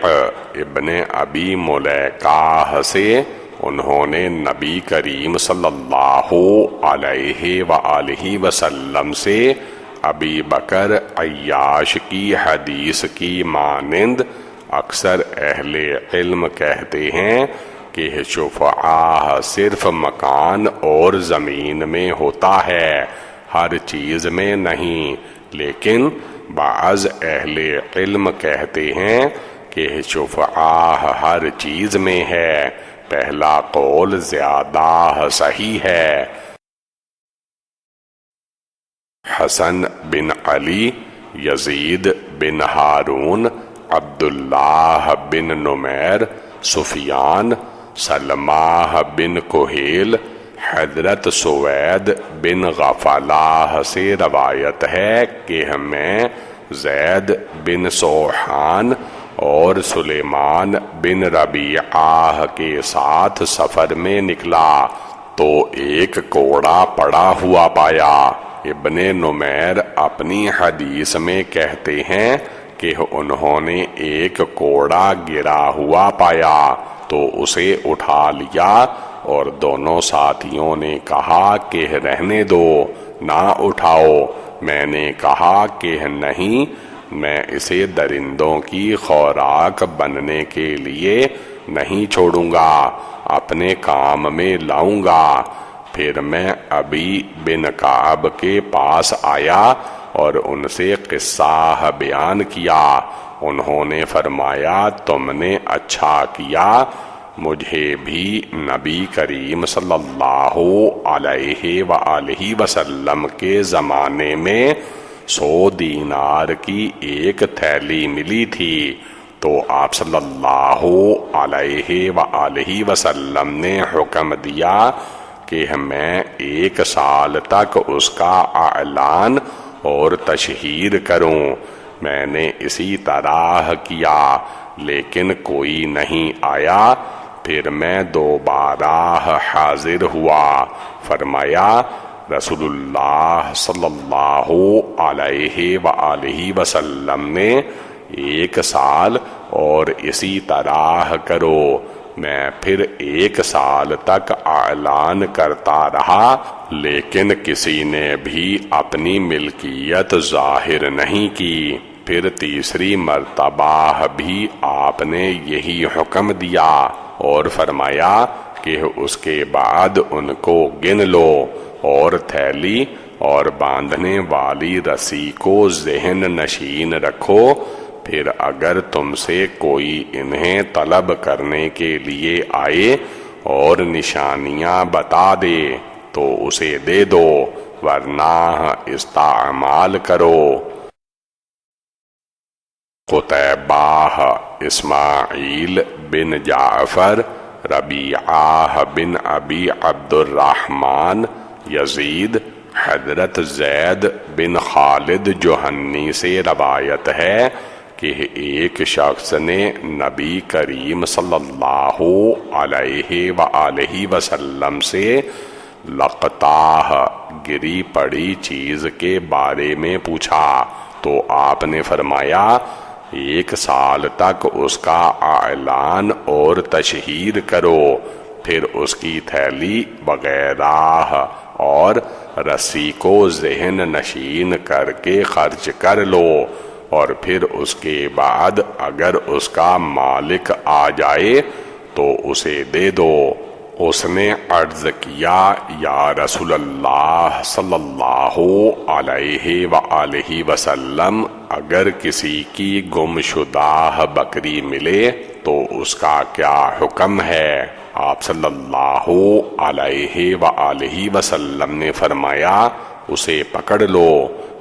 ابن ابی ملیکہ سے، انہوں نے نبی کریم صلی اللہ علیہ وآلہ وسلم سے ابی بکر عیاش کی حدیث کی مانند اکثر اہل علم کہتے ہیں کہ شفعاء صرف مکان اور زمین میں ہوتا ہے، ہر چیز میں نہیں۔ لیکن بعض اہل علم کہتے ہیں کہ شفعاء ہر چیز میں ہے۔ پہلا قول زیادہ صحیح ہے۔ حسن بن علی، یزید بن ہارون، عبداللہ بن نمیر، سفیان، سلمہ بن کہیل، حضرت سوید بن غفلہ سے روایت ہے کہ میں زید بن سوحان اور سلیمان بن ربیعہ کے ساتھ سفر میں نکلا تو ایک کوڑا پڑا ہوا پایا۔ ابن نمیر اپنی حدیث میں کہتے ہیں کہ انہوں نے ایک کوڑا گرا ہوا پایا تو اسے اٹھا لیا، اور دونوں ساتھیوں نے کہا کہ رہنے دو، نہ اٹھاؤ۔ میں نے کہا کہ نہیں، میں اسے درندوں کی خوراک بننے کے لیے نہیں چھوڑوں گا، اپنے کام میں لاؤں گا۔ پھر میں ابی بن کعب کے پاس آیا اور ان سے قصہ بیان کیا۔ انہوں نے فرمایا، تم نے اچھا کیا، مجھے بھی نبی کریم صلی اللہ علیہ وآلہ وسلم کے زمانے میں 100 دینار کی ایک تھیلی ملی تھی، تو آپ صلی اللہ علیہ وآلہ وسلم نے حکم دیا کہ میں 1 سال تک اس کا اعلان اور تشہیر کروں۔ میں نے اسی طرح کیا، لیکن کوئی نہیں آیا۔ پھر میں دوبارہ حاضر ہوا، فرمایا رسول اللہ صلی اللہ علیہ وآلہ وسلم نے 1 سال اور اسی طرح کرو۔ میں پھر 1 سال تک اعلان کرتا رہا، لیکن کسی نے بھی اپنی ملکیت ظاہر نہیں کی۔ پھر تیسری مرتبہ بھی آپ نے یہی حکم دیا اور فرمایا کہ اس کے بعد ان کو گن لو اور تھیلی اور باندھنے والی رسی کو ذہن نشین رکھو، پھر اگر تم سے کوئی انہیں طلب کرنے کے لیے آئے اور نشانیاں بتا دے تو اسے دے دو، ورنہ استعمال کرو۔ قتیبہ اسماعیل بن جعفر، ربیعہ بن ابی عبد الرحمن، یزید، حضرت زید بن خالد جوہنی سے روایت ہے کہ ایک شخص نے نبی کریم صلی اللہ علیہ وآلہ وسلم سے لقطاہ گری پڑی چیز کے بارے میں پوچھا تو آپ نے فرمایا 1 سال تک اس کا اعلان اور تشہیر کرو، پھر اس کی تھیلی وغیرہ اور رسی کو ذہن نشین کر کے خرچ کر لو، اور پھر اس کے بعد اگر اس کا مالک آ جائے تو اسے دے دو۔ اس نے عرض کیا، یا رسول اللہ صلی اللہ علیہ وآلہ وسلم، اگر کسی کی گم شدہ بکری ملے تو اس کا کیا حکم ہے؟ آپ صلی اللہ علیہ وآلہ وسلم نے فرمایا، اسے پکڑ لو،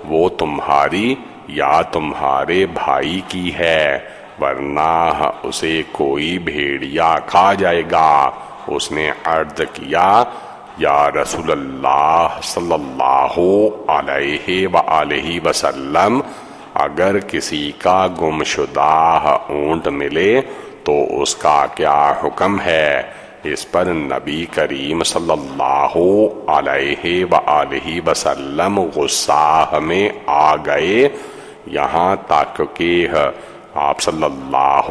وہ تمہاری یا تمہارے بھائی کی ہے، ورنہ اسے کوئی بھیڑیا کھا جائے گا۔ اس نے عرض کیا، یا رسول اللہ صلی اللہ علیہ وآلہ وسلم، اگر کسی کا گم شدہ اونٹ ملے تو اس کا کیا حکم ہے؟ اس پر نبی کریم صلی اللہ علیہ وآلہ وسلم غصہ میں آ گئے، یہاں تک کہ آپ صلی اللہ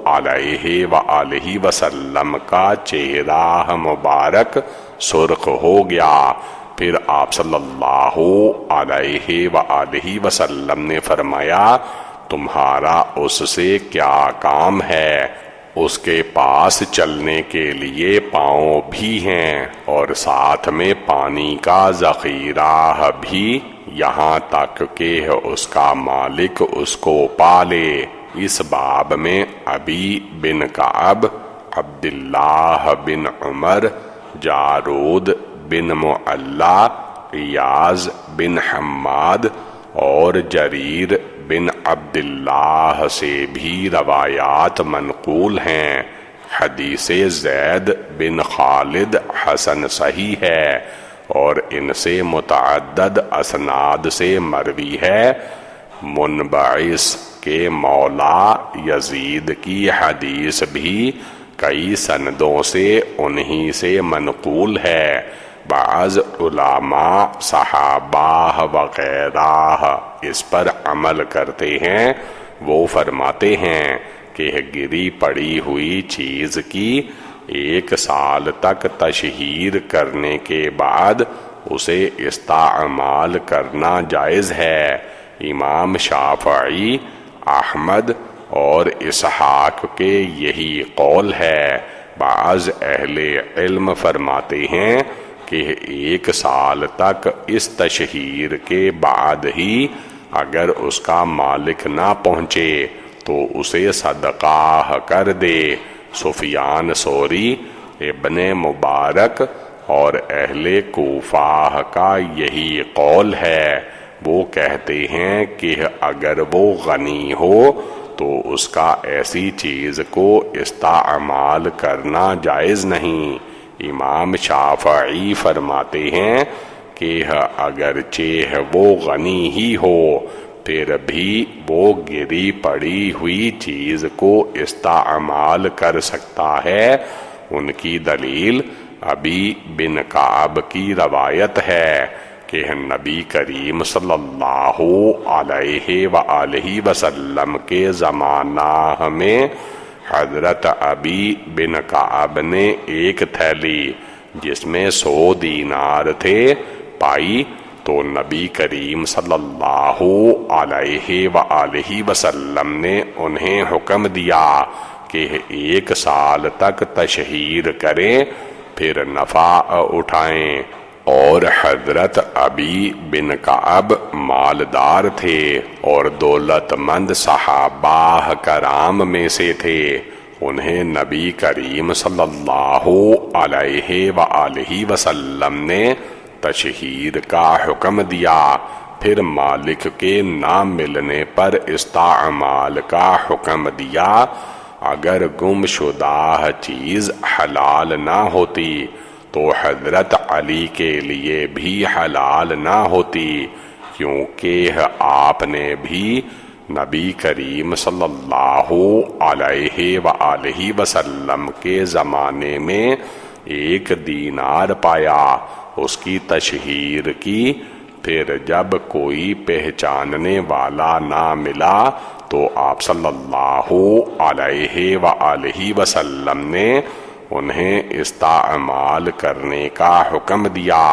علیہ وآلہ وسلم کا چہرہ مبارک سرخ ہو گیا۔ پھر آپ صلی اللہ علیہ وآلہ وسلم نے فرمایا، تمہارا اس سے کیا کام ہے؟ اس کے پاس چلنے کے لیے پاؤں بھی ہیں اور ساتھ میں پانی کا ذخیرہ بھی، یہاں تک کہ اس کا مالک اس کو پالے۔ اس باب میں ابی بن کعب، عبداللہ بن عمر، جارود بن معلا، ایاز بن حماد اور جریر بن عبداللہ سے بھی روایات منقول ہیں۔ حدیث زید بن خالد حسن صحیح ہے اور ان سے متعدد اسناد سے مروی ہے۔ منبعث کے مولا یزید کی حدیث بھی کئی سندوں سے انہی سے منقول ہے۔ بعض علماء، صحابہ وغیرہ اس پر عمل کرتے ہیں۔ وہ فرماتے ہیں کہ گری پڑی ہوئی چیز کی 1 سال تک تشہیر کرنے کے بعد اسے استعمال کرنا جائز ہے۔ امام شافعی، احمد اور اسحاق کے یہی قول ہے۔ بعض اہل علم فرماتے ہیں کہ 1 سال تک اس تشہیر کے بعد ہی اگر اس کا مالک نہ پہنچے تو اسے صدقہ کر دے۔ سفیان ثوری، ابن مبارک اور اہل کوفہ کا یہی قول ہے۔ وہ کہتے ہیں کہ اگر وہ غنی ہو تو اس کا ایسی چیز کو استعمال کرنا جائز نہیں۔ امام شافعی فرماتے ہیں کہ اگرچہ وہ غنی ہی ہو پھر بھی وہ گری پڑی ہوئی چیز کو استعمال کر سکتا ہے۔ ان کی دلیل ابی بن کعب کی روایت ہے کہ نبی کریم صلی اللہ علیہ وآلہ وسلم کے زمانہ میں حضرت ابی بن کعب نے ایک تھیلی جس میں 100 دینار تھے پائی تو نبی کریم صلی اللہ علیہ وآلہ وسلم نے انہیں حکم دیا کہ 1 سال تک تشہیر کریں پھر نفع اٹھائیں۔ اور حضرت ابی بن کعب مالدار تھے اور دولت مند صحابہ کرام میں سے تھے۔ انہیں نبی کریم صلی اللہ علیہ وآلہ وسلم نے تشہیر کا حکم دیا، پھر مالک کے نہ ملنے پر استعمال کا حکم دیا۔ اگر گم شدہ چیز حلال نہ ہوتی تو حضرت علی کے لیے بھی حلال نہ ہوتی، کیونکہ آپ نے بھی نبی کریم صلی اللہ علیہ وآلہ وسلم کے زمانے میں 1 دینار پایا، اس کی تشہیر کی، پھر جب کوئی پہچاننے والا نہ ملا تو آپ صلی اللہ علیہ وآلہ وسلم نے انہیں استعمال کرنے کا حکم دیا،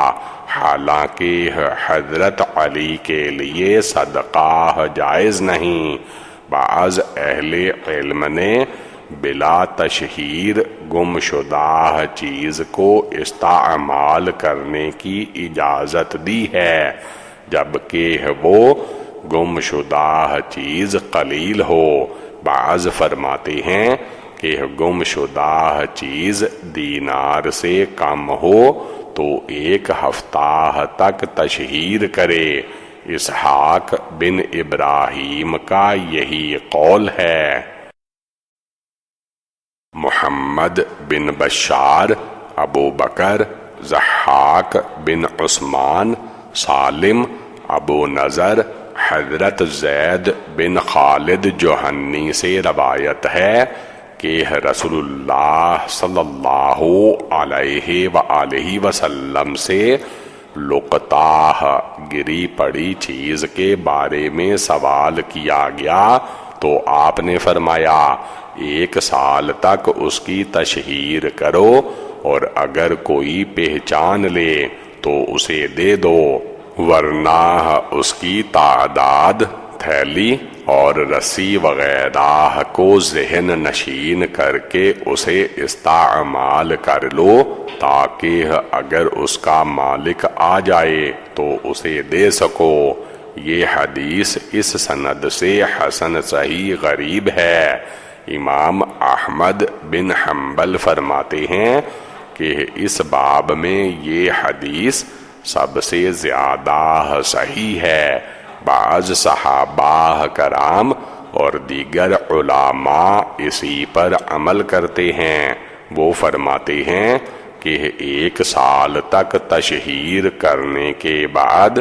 حالانکہ حضرت علی کے لیے صدقہ جائز نہیں۔ بعض اہل علم نے بلا تشہیر گم شدہ چیز کو استعمال کرنے کی اجازت دی ہے، جبکہ وہ گم شدہ چیز قلیل ہو۔ بعض فرماتے ہیں کہ گم شدہ چیز دینار سے کم ہو تو 1 ہفتہ تک تشہیر کرے۔ اسحاق بن ابراہیم کا یہی قول ہے۔ محمد بن بشار، ابو بکر، ضحاک بن عثمان، سالم، ابو نضر، حضرت زید بن خالد جوہنی سے روایت ہے کہ رسول اللہ صلی اللہ علیہ وآلہ وسلم سے لقطہ گری پڑی چیز کے بارے میں سوال کیا گیا تو آپ نے فرمایا 1 سال تک اس کی تشہیر کرو، اور اگر کوئی پہچان لے تو اسے دے دو، ورنہ اس کی تعداد، تھیلی اور رسی وغیرہ کو ذہن نشین کر کے اسے استعمال کر لو، تاکہ اگر اس کا مالک آ جائے تو اسے دے سکو۔ یہ حدیث اس سند سے حسن صحیح غریب ہے۔ امام احمد بن حنبل فرماتے ہیں کہ اس باب میں یہ حدیث سب سے زیادہ صحیح ہے۔ بعض صحابہ کرام اور دیگر علماء اسی پر عمل کرتے ہیں۔ وہ فرماتے ہیں کہ 1 سال تک تشہیر کرنے کے بعد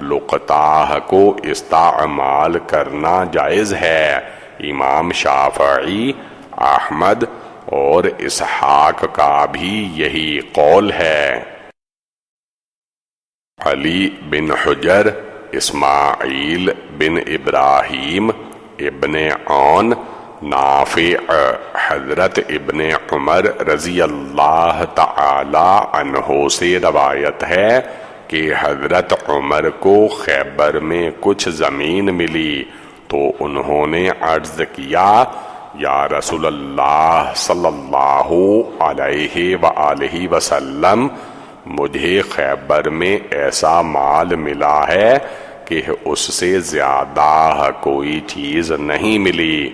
لقطہ کو استعمال کرنا جائز ہے۔ امام شافعی، احمد اور اسحاق کا بھی یہی قول ہے۔ علی بن حجر، اسماعیل بن ابراہیم، ابن عون، نافع، حضرت ابن عمر رضی اللہ تعالی عنہ سے روایت ہے کہ حضرت عمر کو خیبر میں کچھ زمین ملی تو انہوں نے عرض کیا، یا رسول اللہ صلی اللہ علیہ وآلہ وسلم، مجھے خیبر میں ایسا مال ملا ہے کہ اس سے زیادہ کوئی چیز نہیں ملی،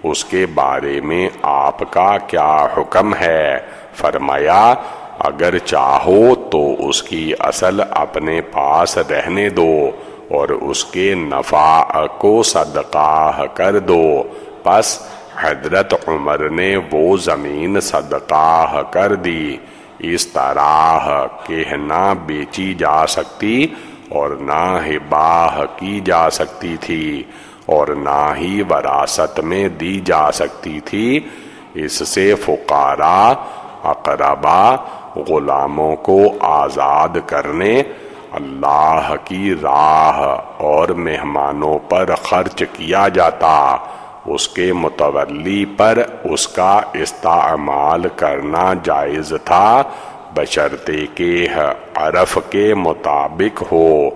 اس کے بارے میں آپ کا کیا حکم ہے؟ فرمایا، اگر چاہو تو اس کی اصل اپنے پاس رہنے دو اور اس کے نفع کو صدقہ کر دو۔ پس حضرت عمر نے وہ زمین صدقہ کر دی، اس طرح کہ نہ بیچی جا سکتی اور نہ ہبہ کی جا سکتی تھی اور نہ ہی وراثت میں دی جا سکتی تھی۔ اس سے فقراء، اقربا، غلاموں کو آزاد کرنے، اللہ کی راہ اور مہمانوں پر خرچ کیا جاتا، اس کے متولی پر اس کا استعمال کرنا جائز تھا، بشرطے کہ عرف کے مطابق ہو۔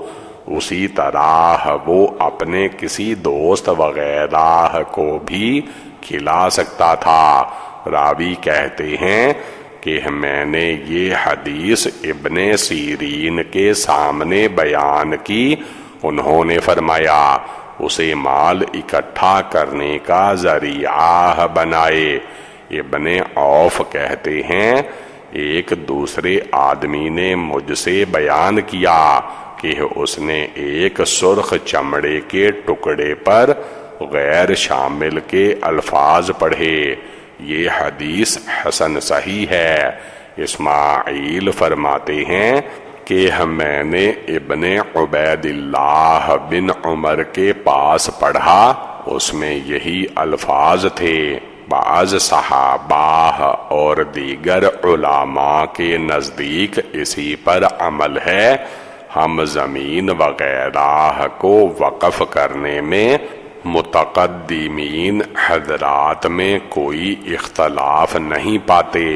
اسی طرح وہ اپنے کسی دوست وغیرہ کو بھی کھلا سکتا تھا۔ راوی کہتے ہیں کہ میں نے یہ حدیث ابن سیرین کے سامنے بیان کی، انہوں نے فرمایا اسے مال اکٹھا کرنے کا ذریعہ بنائے۔ ابن عوف کہتے ہیں ایک دوسرے آدمی نے مجھ سے بیان کیا کہ اس نے ایک سرخ چمڑے کے ٹکڑے پر غیر شامل کے الفاظ پڑھے۔ یہ حدیث حسن صحیح ہے۔ اسماعیل فرماتے ہیں کہ میں نے ابن عبید اللہ بن عمر کے پاس پڑھا، اس میں یہی الفاظ تھے۔ بعض صحابہ اور دیگر علماء کے نزدیک اسی پر عمل ہے۔ ہم زمین وغیرہ کو وقف کرنے میں متقدمین حضرات میں کوئی اختلاف نہیں پاتے۔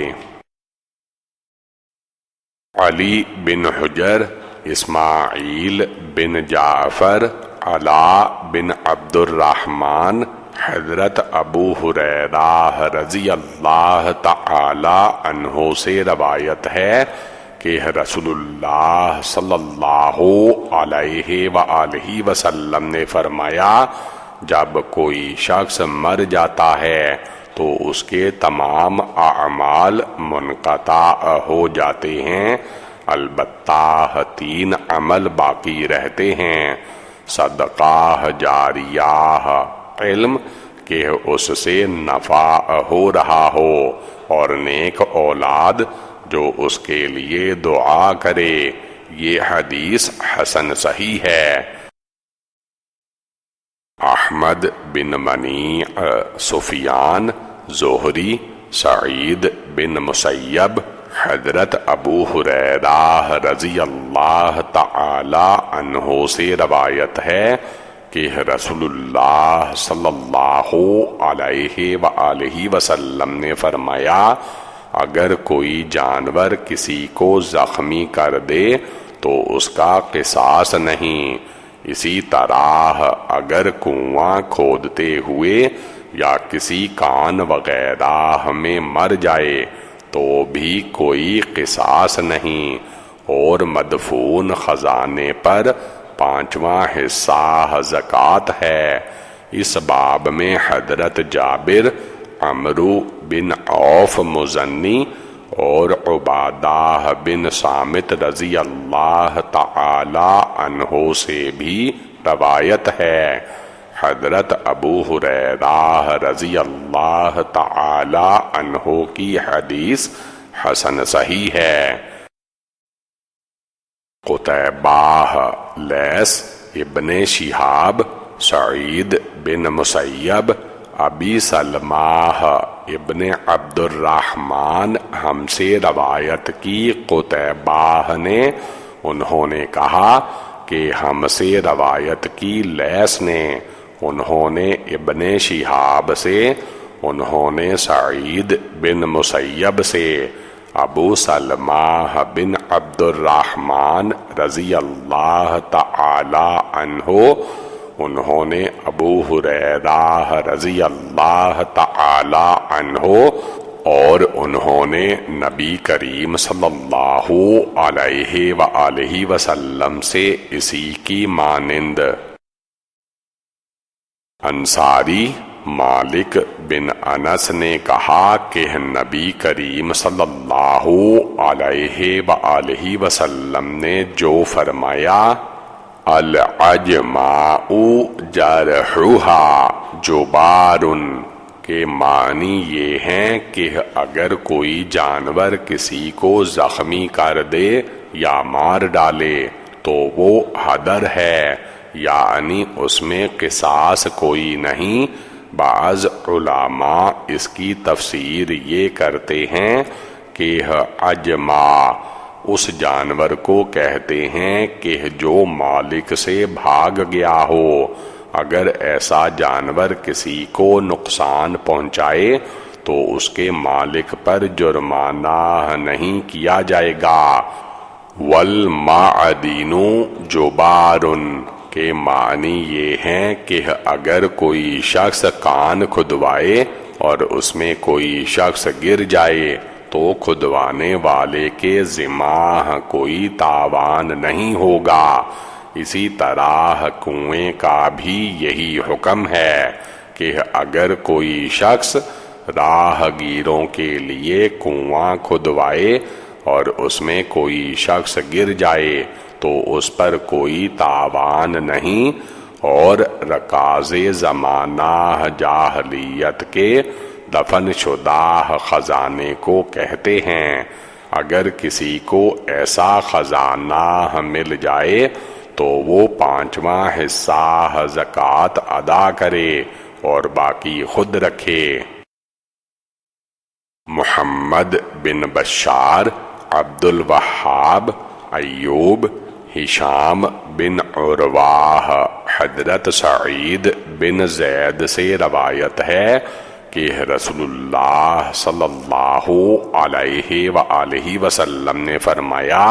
علی بن حجر، اسماعیل بن جعفر، علاء بن عبد الرحمن، حضرت ابو ہریرہ رضی اللہ تعالی عنہ سے روایت ہے کہ رسول اللہ صلی اللہ علیہ وآلہ وسلم نے فرمایا جب کوئی شخص مر جاتا ہے تو اس کے تمام اعمال منقطع ہو جاتے ہیں، البتہ 3 عمل باقی رہتے ہیں: صدقہ جاریہ، علم کہ اس سے نفع ہو رہا ہو، اور نیک اولاد جو اس کے لیے دعا کرے۔ یہ حدیث حسن صحیح ہے۔ احمد بن منیع، سفیان، زہری، سعید بن مسیب، حضرت ابو ہریرہ رضی اللہ تعالی عنہ سے روایت ہے کہ رسول اللہ صلی اللہ علیہ وآلہ وسلم نے فرمایا اگر کوئی جانور کسی کو زخمی کر دے تو اس کا قصاص نہیں۔ اسی طرح اگر کنواں کھودتے ہوئے یا کسی کان وغیرہ میں مر جائے تو بھی کوئی قصاص نہیں، اور مدفون خزانے پر 5واں حصہ زکوٰۃ ہے۔ اس باب میں حضرت جابر، عمرو بن عوف مزنی اور عبادہ بن صامت رضی اللہ تعالی عنہ سے بھی روایت ہے۔ حضرت ابو ہریرہ رضی اللہ تعالی عنہ کی حدیث حسن صحیح ہے۔ قتیبہ، لیث، ابن شہاب، سعید بن مسیب، ابی سلمہ ابن عبد الرحمن ہم سے روایت کی۔ قتیبہ نے، انہوں نے کہا کہ ہم سے روایت کی لیث نے، انہوں نے ابن شہاب سے، انہوں نے سعید بن مسیب سے، ابو سلمہ بن عبد الرحمن رضی اللہ تعالی عنہ، انہوں نے ابو ہریرہ رضی اللہ تعالی عنہ، اور انہوں نے نبی کریم صلی اللہ علیہ وآلہ وسلم سے اسی کی مانند۔ انصاری مالک بن انس نے کہا کہ نبی کریم صلی اللہ علیہ وآلہ وسلم نے جو فرمایا العجماء جرحها جبار کے معنی یہ ہیں کہ اگر کوئی جانور کسی کو زخمی کر دے یا مار ڈالے تو وہ حدر ہے، یعنی اس میں قصاص کوئی نہیں۔ بعض علماء اس کی تفسیر یہ کرتے ہیں کہ عجمہ اس جانور کو کہتے ہیں کہ جو مالک سے بھاگ گیا ہو، اگر ایسا جانور کسی کو نقصان پہنچائے تو اس کے مالک پر جرمانہ نہیں کیا جائے گا۔ والمعدن جبار کے معنی یہ ہیں کہ اگر کوئی شخص کان کھدوائے اور اس میں کوئی شخص گر جائے تو کھدوانے والے کے ذمہ کوئی تاوان نہیں ہوگا۔ اسی طرح کنویں کا بھی یہی حکم ہے کہ اگر کوئی شخص راہ گیروں کے لیے کنواں کھدوائے اور اس میں کوئی شخص گر جائے تو اس پر کوئی تاوان نہیں، اور رکاز زمانہ جاہلیت کے دفن شدہ خزانے کو کہتے ہیں۔ اگر کسی کو ایسا خزانہ مل جائے تو وہ 5واں حصہ زکوٰۃ ادا کرے اور باقی خود رکھے۔ محمد بن بشار، عبد الوہاب، ایوب، ہشام بن عروہ، حضرت سعید بن زید سے روایت ہے کہ رسول اللہ صلی اللہ علیہ وآلہ وسلم نے فرمایا،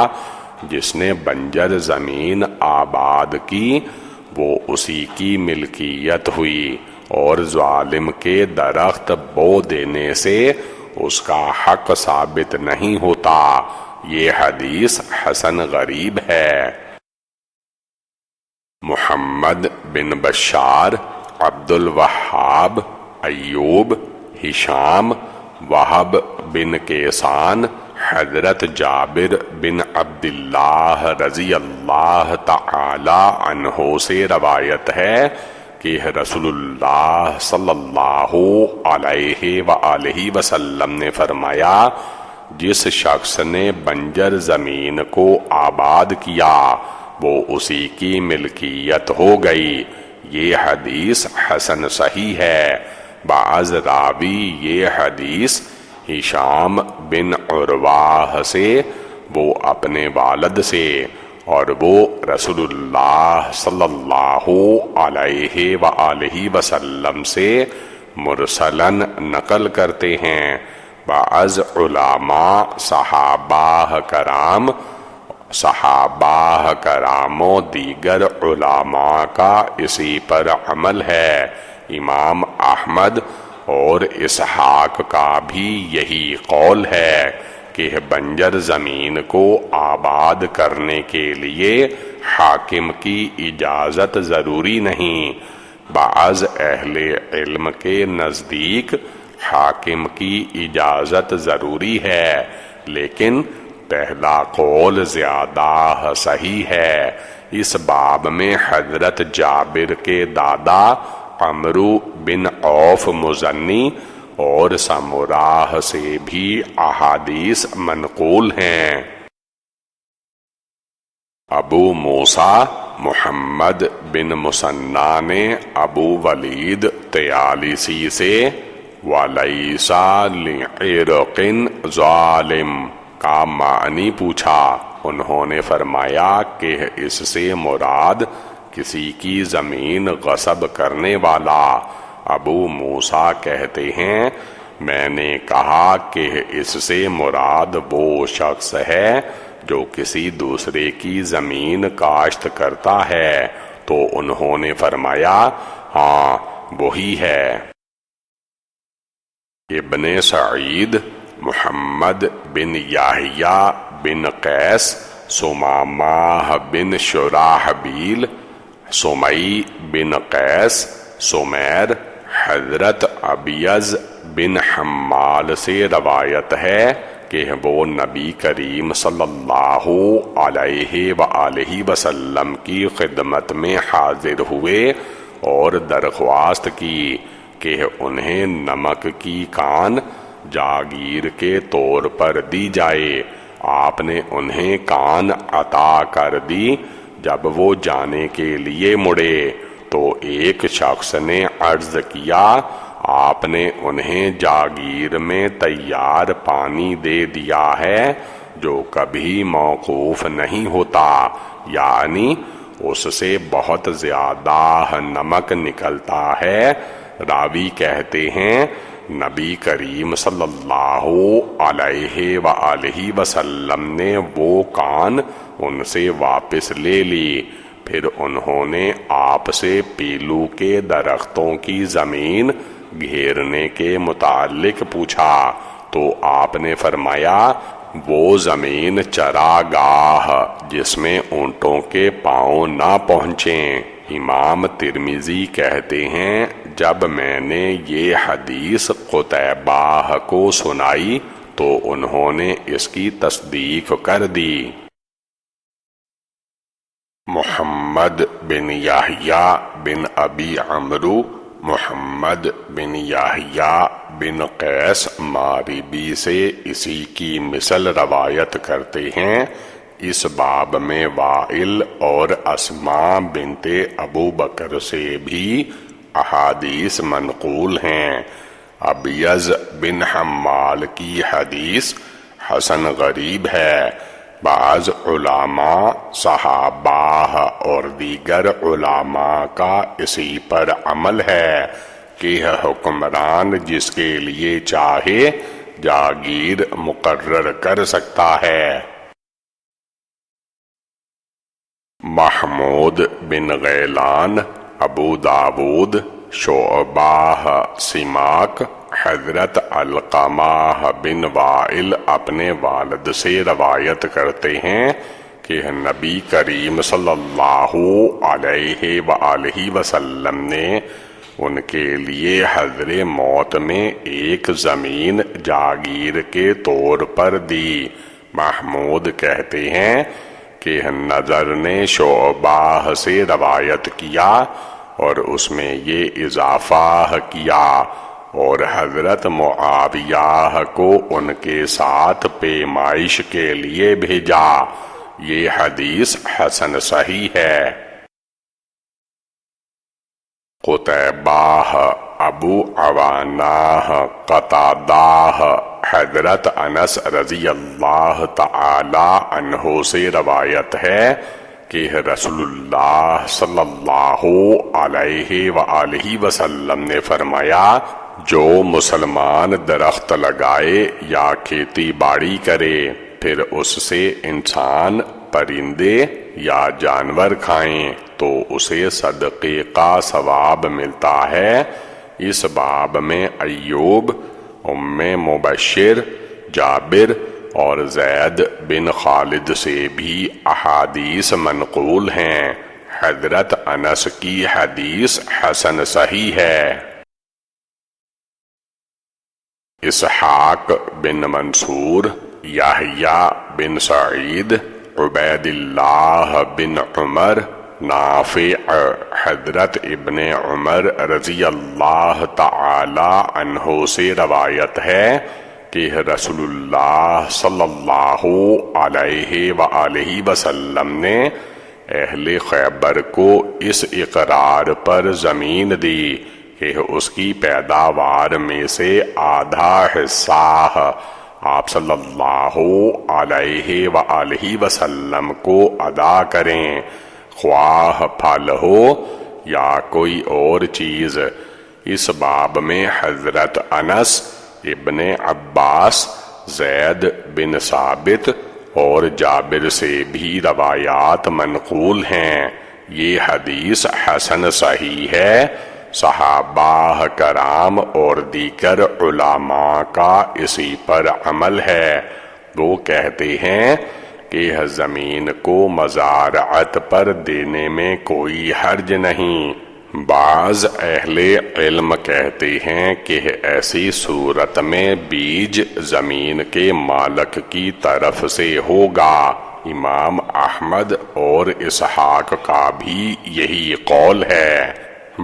جس نے بنجر زمین آباد کی وہ اسی کی ملکیت ہوئی، اور ظالم کے درخت بو دینے سے اس کا حق ثابت نہیں ہوتا۔ یہ حدیث حسن غریب ہے۔ محمد بن بشار، عبد الوہاب، ایوب، ہشام، وہب بن کیسان، حضرت جابر بن عبداللہ رضی اللہ تعالی عنہ سے روایت ہے کہ رسول اللہ صلی اللہ علیہ وآلہ وسلم نے فرمایا، جس شخص نے بنجر زمین کو آباد کیا وہ اسی کی ملکیت ہو گئی۔ یہ حدیث حسن صحیح ہے۔ بعض راوی یہ حدیث ہشام بن عروہ سے، وہ اپنے والد سے، اور وہ رسول اللہ صلی اللہ علیہ وآلہ وسلم سے مرسلاً نقل کرتے ہیں۔ بعض علماء صحابہ کرام و دیگر علماء کا اسی پر عمل ہے۔ امام احمد اور اسحاق کا بھی یہی قول ہے کہ بنجر زمین کو آباد کرنے کے لیے حاکم کی اجازت ضروری نہیں۔ بعض اہل علم کے نزدیک حاکم کی اجازت ضروری ہے، لیکن پہلا قول زیادہ صحیح ہے۔ اس باب میں حضرت جابر کے دادا عمرو بن عوف مزنی اور سمراہ سے بھی احادیث منقول ہیں۔ ابو موسیٰ محمد بن مثنیٰ نے ابو ولید طیالسی سے وَلَيْسَ لِعِرْقٍ ظَالِمٍ کا معنی پوچھا۔ انہوں نے فرمایا کہ اس سے مراد کسی کی زمین غصب کرنے والا۔ ابو موسیٰ کہتے ہیں، میں نے کہا کہ اس سے مراد وہ شخص ہے جو کسی دوسرے کی زمین کاشت کرتا ہے، تو انہوں نے فرمایا، ہاں وہی ہے۔ ابن سعید محمد بن یحییٰ بن قیس، ثمامہ بن شراحبیل، سمی بن قیس، سمیر، حضرت ابیض بن حمال سے روایت ہے کہ وہ نبی کریم صلی اللہ علیہ وآلہ وسلم کی خدمت میں حاضر ہوئے اور درخواست کی کہ انہیں نمک کی کان جاگیر کے طور پر دی جائے۔ آپ نے انہیں کان عطا کر دی۔ جب وہ جانے کے لیے مڑے تو ایک شخص نے عرض کیا، آپ نے انہیں جاگیر میں تیار پانی دے دیا ہے جو کبھی موقوف نہیں ہوتا، یعنی اس سے بہت زیادہ نمک نکلتا ہے۔ راوی کہتے ہیں نبی کریم صلی اللہ علیہ وآلہ وسلم نے وہ کان ان سے واپس لے لی۔ پھر انہوں نے آپ سے پیلو کے درختوں کی زمین گھیرنے کے متعلق پوچھا تو آپ نے فرمایا وہ زمین چراگاہ جس میں اونٹوں کے پاؤں نہ پہنچیں۔ امام ترمذی کہتے ہیں جب میں نے یہ حدیث قتیبہ کو سنائی تو انہوں نے اس کی تصدیق کر دی۔ محمد بن یحییٰ بن ابی عمرو محمد بن یحییٰ بن قیس ماریبی سے اسی کی مثل روایت کرتے ہیں۔ اس باب میں وائل اور اسماء بنت ابو بکر سے بھی احادیث منقول ہیں۔ ابیض بن حمال کی حدیث حسن غریب ہے۔ بعض علماء صحابہ اور دیگر علماء کا اسی پر عمل ہے کہ حکمران جس کے لیے چاہے جاگیر مقرر کر سکتا ہے۔ محمود بن غیلان، ابو داود، شعبہ، سماک، حضرت علقمہ بن وائل اپنے والد سے روایت کرتے ہیں کہ نبی کریم صلی اللہ علیہ وآلہ وسلم نے ان کے لیے حضر موت میں ایک زمین جاگیر کے طور پر دی۔ محمود کہتے ہیں کہ نظر نے شعبہ سے روایت کیا اور اس میں یہ اضافہ کیا اور حضرت معاویہ کو ان کے ساتھ پیمائش کے لیے بھیجا۔ یہ حدیث حسن صحیح ہے۔ قتیبہ، ابو عوانہ، قتادہ، حضرت انس رضی اللہ تعالی عنہ سے روایت ہے کہ رسول اللہ صلی اللہ علیہ وآلہ وسلم نے فرمایا جو مسلمان درخت لگائے یا کھیتی باڑی کرے پھر اس سے انسان، پرندے یا جانور کھائیں تو اسے صدقے کا ثواب ملتا ہے۔ اس باب میں ایوب، ام مبشر، جابر اور زید بن خالد سے بھی احادیث منقول ہیں۔ حضرت انس کی حدیث حسن صحیح ہے۔ اسحاق بن منصور، یحییٰ بن سعید، عبید اللہ بن عمر، نافع، حضرت ابن عمر رضی اللہ تعالی عنہ سے روایت ہے کہ رسول اللہ صلی اللہ علیہ وآلہ وسلم نے اہل خیبر کو اس اقرار پر زمین دی کہ اس کی پیداوار میں سے آدھا حصہ آپ صلی اللہ علیہ وآلہ وسلم کو ادا کریں، خواہ پھل ہو یا کوئی اور چیز۔ اس باب میں حضرت انس، ابن عباس، زید بن ثابت اور جابر سے بھی روایات منقول ہیں۔ یہ حدیث حسن صحیح ہے۔ صحابہ کرام اور دیگر علماء کا اسی پر عمل ہے۔ وہ کہتے ہیں کہ زمین کو مزارعت پر دینے میں کوئی حرج نہیں۔ بعض اہل علم کہتے ہیں کہ ایسی صورت میں بیج زمین کے مالک کی طرف سے ہوگا۔ امام احمد اور اسحاق کا بھی یہی قول ہے۔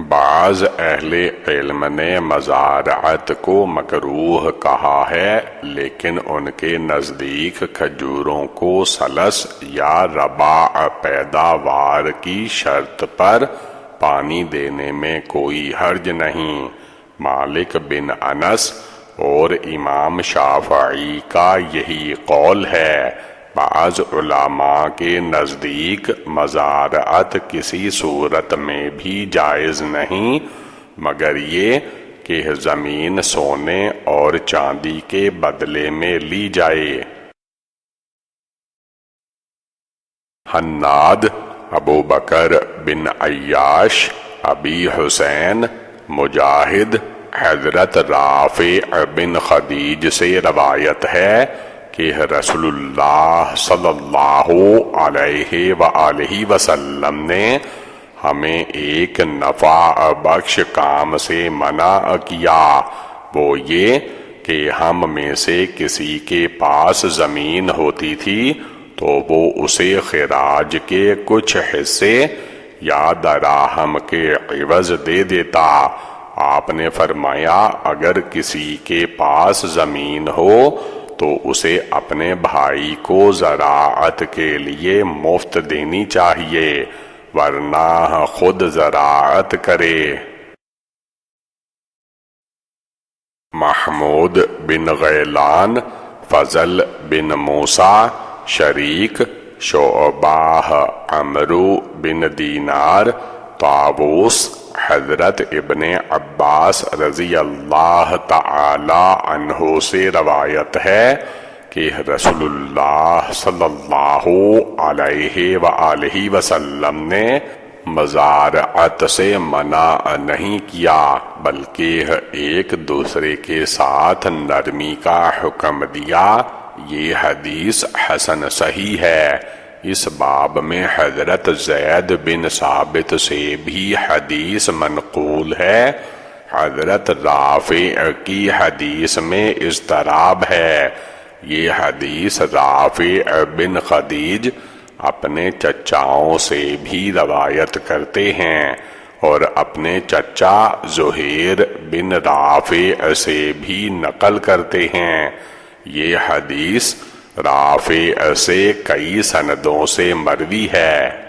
بعض اہل علم نے مزارعت کو مکروہ کہا ہے، لیکن ان کے نزدیک کھجوروں کو سلس یا رباع پیداوار کی شرط پر پانی دینے میں کوئی حرج نہیں۔ مالک بن انس اور امام شافعی کا یہی قول ہے۔ بعض علماء کے نزدیک مزارعت کسی صورت میں بھی جائز نہیں مگر یہ کہ زمین سونے اور چاندی کے بدلے میں لی جائے۔ حناد ابو بکر بن عیاش، ابی حسین، مجاہد، حضرت رافع بن خدیج سے روایت ہے کہ رسول اللہ صلی اللہ علیہ وآلہ وسلم نے ہمیں ایک نفع بخش کام سے منع کیا، وہ یہ کہ ہم میں سے کسی کے پاس زمین ہوتی تھی تو وہ اسے خراج کے کچھ حصے یا دراہم کے عوض دے دیتا۔ آپ نے فرمایا اگر کسی کے پاس زمین ہو تو اسے اپنے بھائی کو زراعت کے لیے مفت دینی چاہیے ورنہ خود زراعت کرے۔ محمود بن غیلان، فضل بن موسیٰ، شریک، شعبہ، عمرو بن دینار، طاووس، حضرت ابن عباس رضی اللہ تعالی عنہ سے روایت ہے کہ رسول اللہ صلی اللہ علیہ وآلہ وسلم نے مزارعت سے منع نہیں کیا بلکہ ایک دوسرے کے ساتھ نرمی کا حکم دیا۔ یہ حدیث حسن صحیح ہے۔ اس باب میں حضرت زید بن ثابت سے بھی حدیث منقول ہے۔ حضرت رافع کی حدیث میں اضطراب ہے۔ یہ حدیث رافع بن خدیج اپنے چچاؤں سے بھی روایت کرتے ہیں اور اپنے چچا زہیر بن رافع سے بھی نقل کرتے ہیں۔ یہ حدیث رافع سے کئی سندوں سے مروی ہے۔